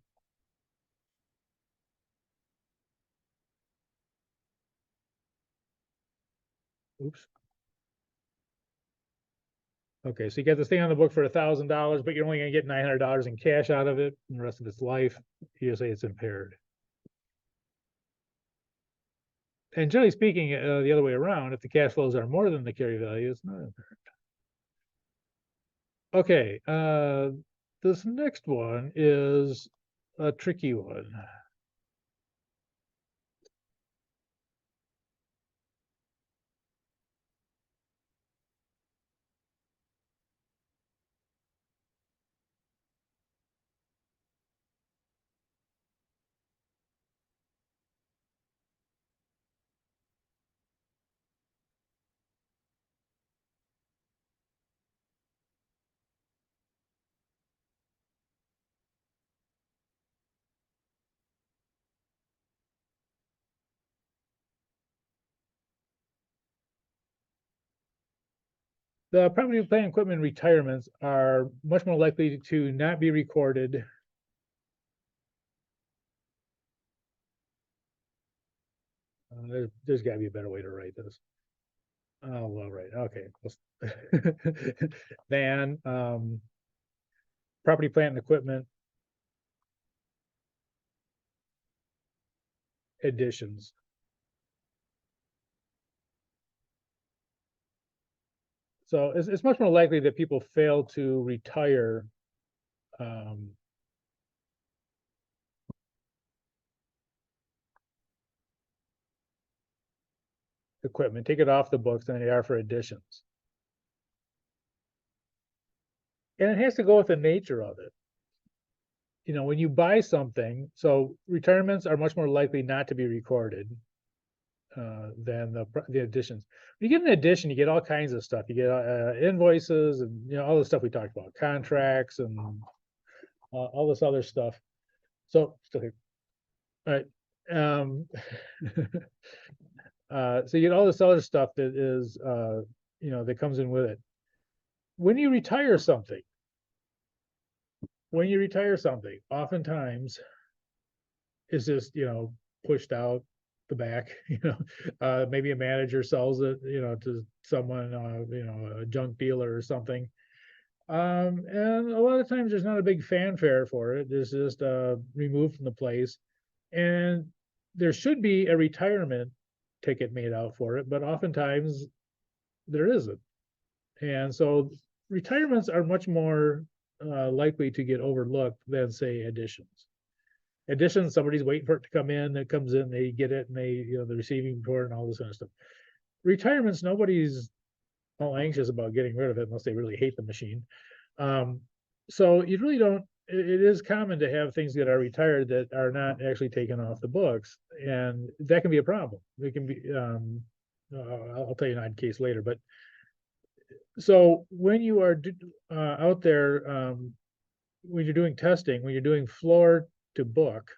Oops. Okay, so you got this thing on the book for $1,000, but you're only going to get $900 in cash out of it in the rest of its life. You say it's impaired. And generally speaking, the other way around, if the cash flows are more than the carry value, it's not impaired. Okay, this next one is a tricky one. The property, plant, equipment retirements are much more likely to not be recorded. There's got to be a better way to write this. Oh, well, right. Okay. Than property, plant, and equipment additions. So it's much more likely that people fail to retire equipment, take it off the books than they are for additions. And it has to go with the nature of it. You know, when you buy something, so retirements are much more likely not to be recorded than the additions. When you get an addition, you get all kinds of stuff. You get invoices and, you know, all the stuff we talked about, contracts and all this other stuff. So still here. All right. So you get all this other stuff that is, you know, that comes in with it. When you retire something, oftentimes it's just, you know, pushed out the back, you know, maybe a manager sells it, you know, to someone, you know, a junk dealer or something. And a lot of times there's not a big fanfare for it. It's just removed from the place. And there should be a retirement ticket made out for it, but oftentimes there isn't. And so retirements are much more likely to get overlooked than, say, additions. Additions, somebody's waiting for it to come in, it comes in, they get it, and they, you know, the receiving report and all this kind of stuff. Retirements, nobody's all anxious about getting rid of it unless they really hate the machine. So you really don't, it is common to have things that are retired that are not actually taken off the books, and that can be a problem. It can be, I'll tell you an odd case later, but so when you are out there, when you're doing testing, when you're doing floor to book,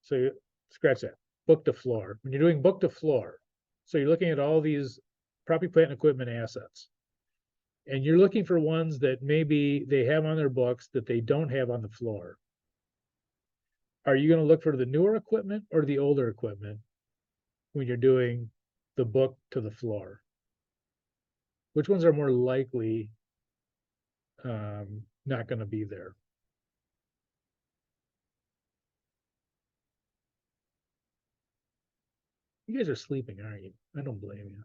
so you scratch that, book to floor. When you're doing book to floor, so you're looking at all these property, plant, and equipment assets, and you're looking for ones that maybe they have on their books that they don't have on the floor. Are you going to look for the newer equipment or the older equipment when you're doing the book to the floor? Which ones are more likely not going to be there? You guys are sleeping, aren't you? I don't blame you.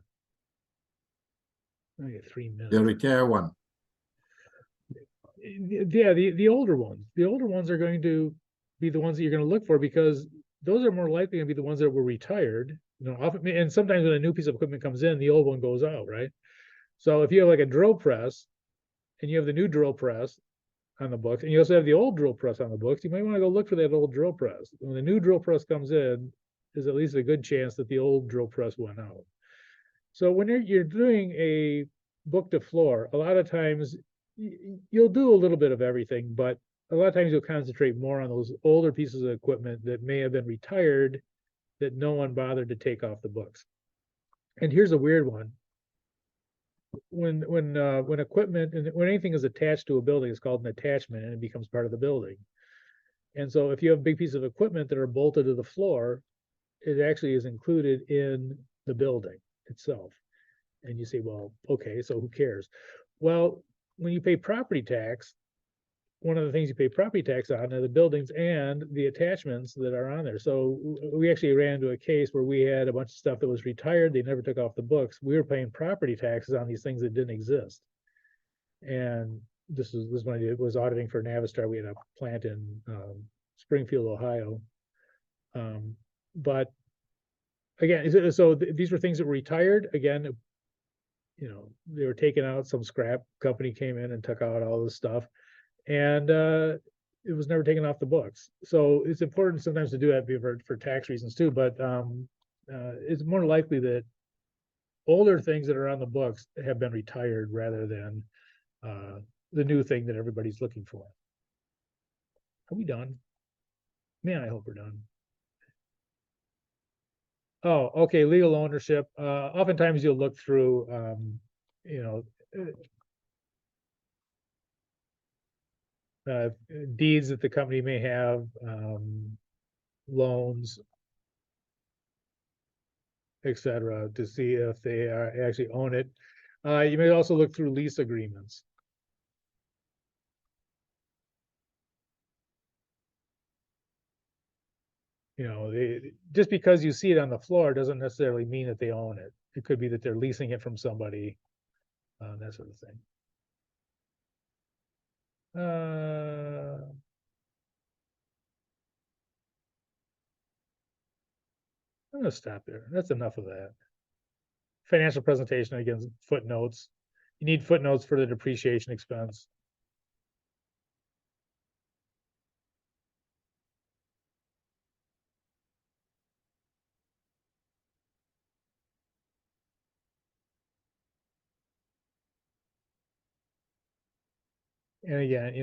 I get 3 minutes. The retire one. Yeah, the older ones. The older ones are going to be the ones that you're going to look for, because those are more likely to be the ones that were retired. You know, often, and sometimes when a new piece of equipment comes in, the old one goes out, right? So if you have like a drill press and you have the new drill press on the books, and you also have the old drill press on the books, you might want to go look for that old drill press. When the new drill press comes in, there's at least a good chance that the old drill press went out. So when you're doing a book to floor, a lot of times you'll do a little bit of everything, but a lot of times you'll concentrate more on those older pieces of equipment that may have been retired that no one bothered to take off the books. And here's a weird one. When equipment and when anything is attached to a building, it's called an attachment, and it becomes part of the building. And so if you have a big piece of equipment that are bolted to the floor, it actually is included in the building itself. And you say, well, okay, so who cares? Well, when you pay property tax, one of the things you pay property tax on are the buildings and the attachments that are on there. So we actually ran into a case where we had a bunch of stuff that was retired, they never took off the books. We were paying property taxes on these things that didn't exist. And this was when I was auditing for Navistar. We had a plant in Springfield, Ohio. But again, so these were things that were retired. Again, you know, they were taken out. Some scrap company came in and took out all this stuff, and it was never taken off the books. So it's important sometimes to do that for tax reasons too. But it's more likely that older things that are on the books have been retired rather than the new thing that everybody's looking for. Are we done? Man, I hope we're done. Oh, okay, legal ownership. Oftentimes you'll look through, you know, deeds that the company may have, loans, etc., to see if they actually own it. You may also look through lease agreements. You know, just because you see it on the floor doesn't necessarily mean that they own it. It could be that they're leasing it from somebody, that sort of thing. I'm gonna stop there. That's enough of that. financial presentation, again, footnotes. You need footnotes for the depreciation expense. And again,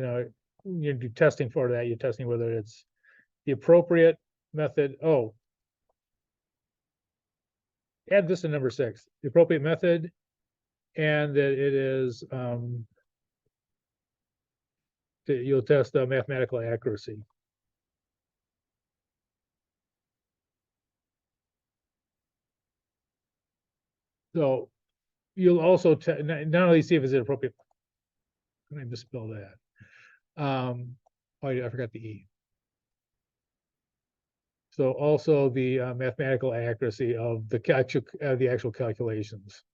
you do testing for that. You're testing whether it's the appropriate method. Oh, add this to number 6, the appropriate method, and that it is that you'll test the mathematical accuracy. So you'll also not only see if it's appropriate. I misspelled that. Oh, I forgot the E. So also the mathematical accuracy of the actual calculations.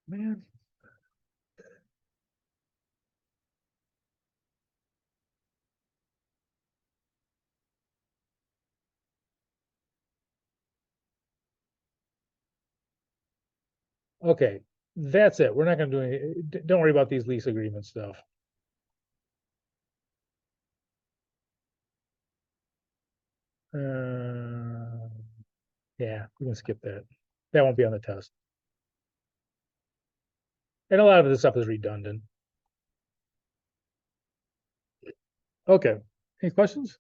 Man. Okay, that's it. We're not going to do any. Don't worry about these lease agreement stuff. Yeah, we can skip that. That won't be on the test. And a lot of this stuff is redundant. Okay, any questions?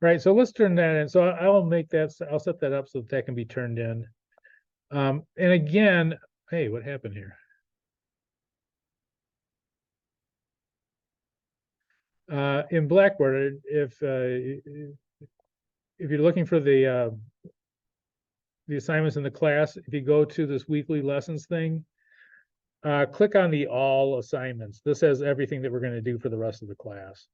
Right, so let's turn that in. So I will make that, I'll set that up so that can be turned in. And again, hey, what happened here? In Blackboard, if you're looking for the assignments in the class, if you go to this weekly lessons thing, click on the all assignments. This has everything that we're going to do for the rest of the class.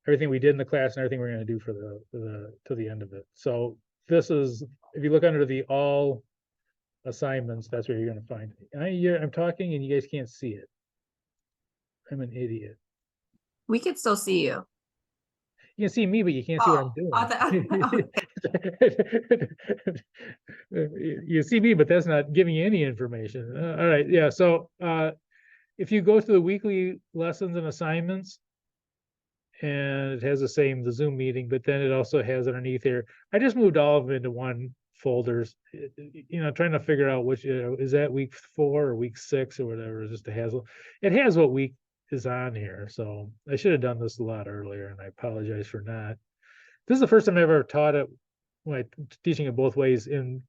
Everything we did in the class and everything we're going to do for to the end of it. So this is, if you look under the all assignments, that's where you're going to find it. I'm talking and you guys can't see it. I'm an idiot. We could still see you. You can see me, but you can't see what I'm doing. You see me, but that's not giving you any information. All right, yeah. So if you go to the weekly lessons and assignments, and it has the Zoom meeting, but then it also has underneath here. I just moved all of them into one folders. Trying to figure out which is that week 4 or week 6 or whatever. Just it has what week is on here. So I should have done this a lot earlier, and I apologize for not. This is the first time I ever taught it, teaching it both ways in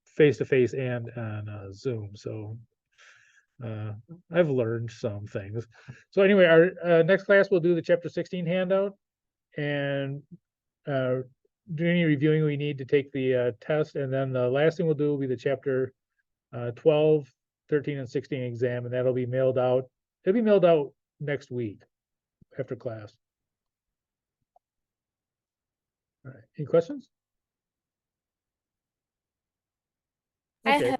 face-to-face and on Zoom. So I've learned some things. So anyway, our next class we'll do the chapter 16 handout and do any reviewing we need to take the test. And then the last thing we'll do will be the chapter 12, 13, and 16 exam, and that'll be mailed out. It'll be mailed out next week after class. All right, any questions? Okay.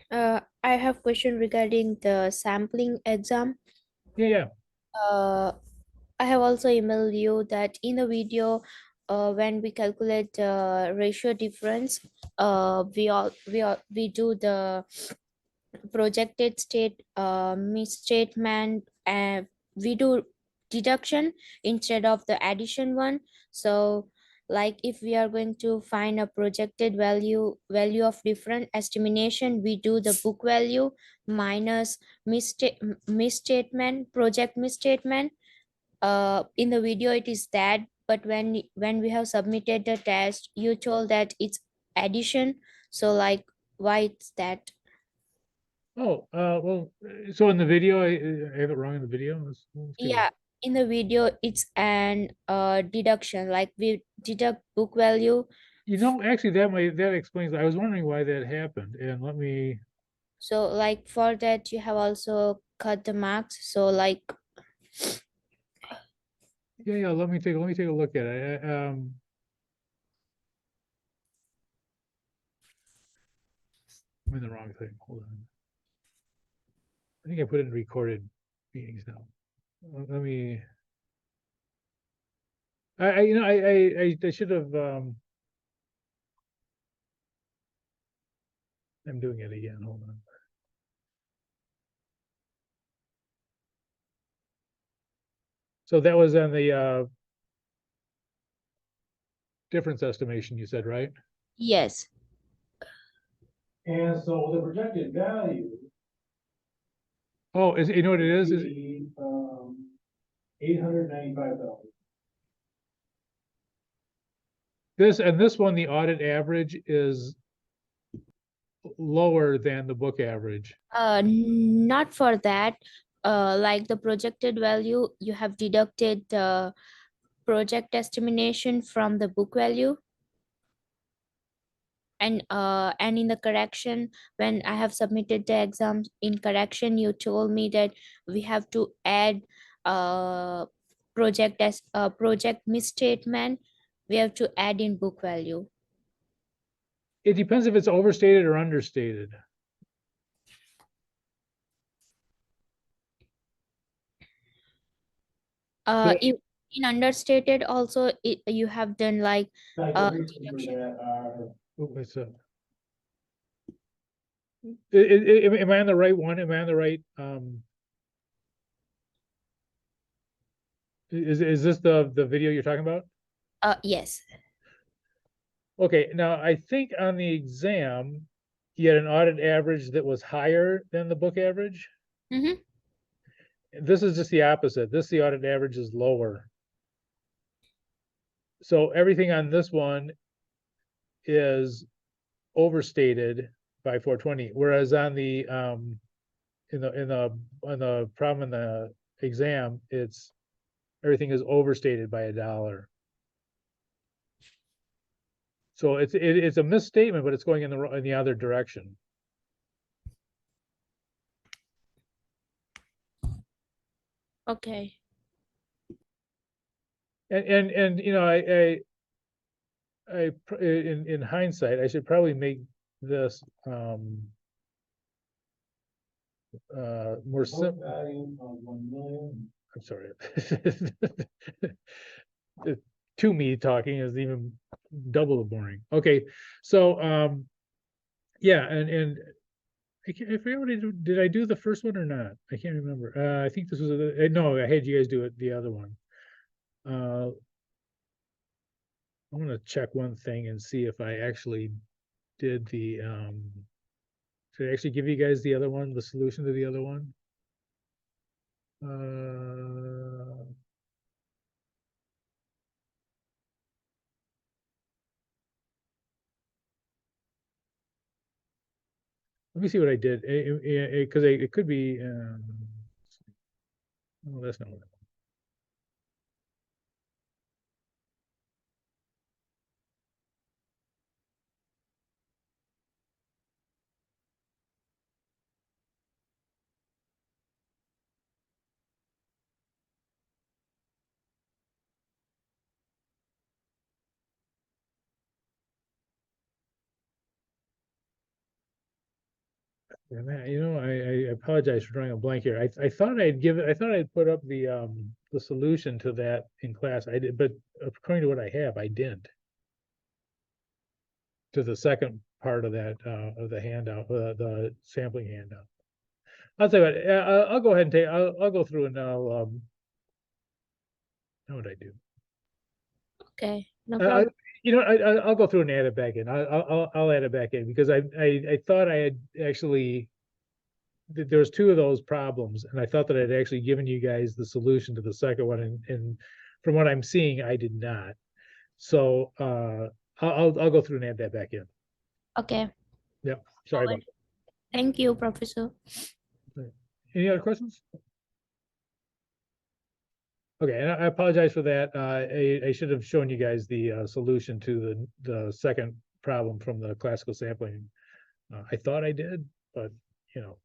I have question regarding the sampling exam. Yeah. I have also emailed you that in the video, when we calculate the ratio difference, we do the projected state misstatement, and we do deduction instead of the addition one. So like if we are going to find a projected value of different estimation, we do the book value minus misstatement, project misstatement. In the video it is that, but when we have submitted the test, you told that it's addition. So like, why it's that? Oh, well, so in the video, I have it wrong in the video. Let's Yeah, in the video it's an deduction, like we deduct book value. Actually that explains. I was wondering why that happened, and let me. So like for that you have also cut the marks. So like, Yeah. Let me take a look at it. I'm in the wrong thing. Hold on. I think I put it in recorded meetings now. Let me. I should have, I'm doing it again, hold on. So that was on the, difference estimation, you said, right? Yes. And so the projected value. Oh, is, you know what it is? Is $895. This one, the audit average is lower than the book average. Not for that. Like the projected value, you have deducted the project estimation from the book value. And in the correction, when I have submitted the exam in correction, you told me that we have to add project as a project misstatement. We have to add in book value. It depends if it's overstated or understated. So- If in understated also, you have done like deduction. Oh, it's a. Am I on the right one? Am I on the right, is this the video you're talking about? Yes. Okay, now I think on the exam, you had an audit average that was higher than the book average. Mm-hmm. This is just the opposite. The audit average is lower. So everything on this one is overstated by 420, whereas on the on the problem in the exam, it's everything is overstated by $1. So it's a misstatement, but it's going in the other direction. Okay. And you know, in hindsight, I should probably make this more simple. I'm sorry. To me, talking is even double the boring. Okay, so yeah, and I forget what did I do the first one or not? I can't remember. I think this was no, I had you guys do it the other one. I'm gonna check one thing and see if I actually did the did I actually give you guys the other one, the solution to the other one? Let me see what I did, because it could be. Oh, that's not what. Yeah, man, you know, I apologize for drawing a blank here. I thought I'd put up the solution to that in class. I did, but according to what I have, I didn't. To the second part of that of the handout, the sampling handout. I'll tell you what, I'll go ahead and I'll go through and I'll how would I do? Okay. No problem. You know, I'll go through and add it back in. I'll add it back in because I thought I had actually there was two of those problems, and I thought that I'd actually given you guys the solution to the second one, and from what I'm seeing, I did not. So I'll go through and add that back in. Okay. Yep. Sorry about Thank you, Professor. that. Any other questions? Okay, and I apologize for that. I should have shown you guys the solution to the second problem from the classical sampling. I thought I did, but you know,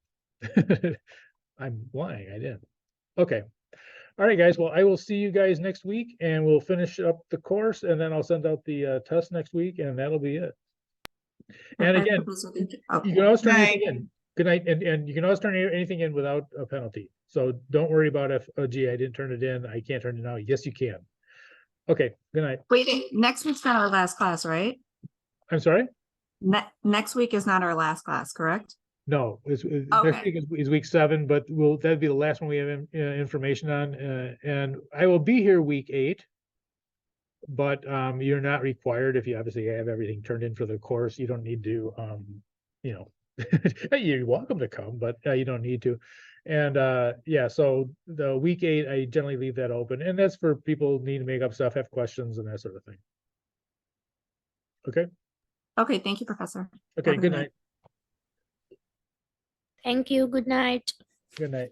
I'm lying. I didn't. Okay. All right, guys. Well, I will see you guys next week, and we'll finish up the course, and then I'll send out the test next week, and that'll be it. And again, you can always turn anything in. Good night, and you can always turn anything in without a penalty. So don't worry about if, oh, gee, I didn't turn it in, I can't turn it out. Yes, you can. Okay, good night. Wait, next week's not our last class, right? I'm sorry? Next week is not our last class, correct? No, next Okay. week is week 7, but that'd be the last one we have information on. And I will be here week 8. But you're not required if you obviously have everything turned in for the course. You don't need to, you know, you're welcome to come, but you don't need to. And yeah, so the week 8, I generally leave that open, and that's for people who need to make up stuff, have questions, and that sort of thing. Okay. Okay, thank you, Professor. Okay. Have a Good night. Thank you. Good night. Good night.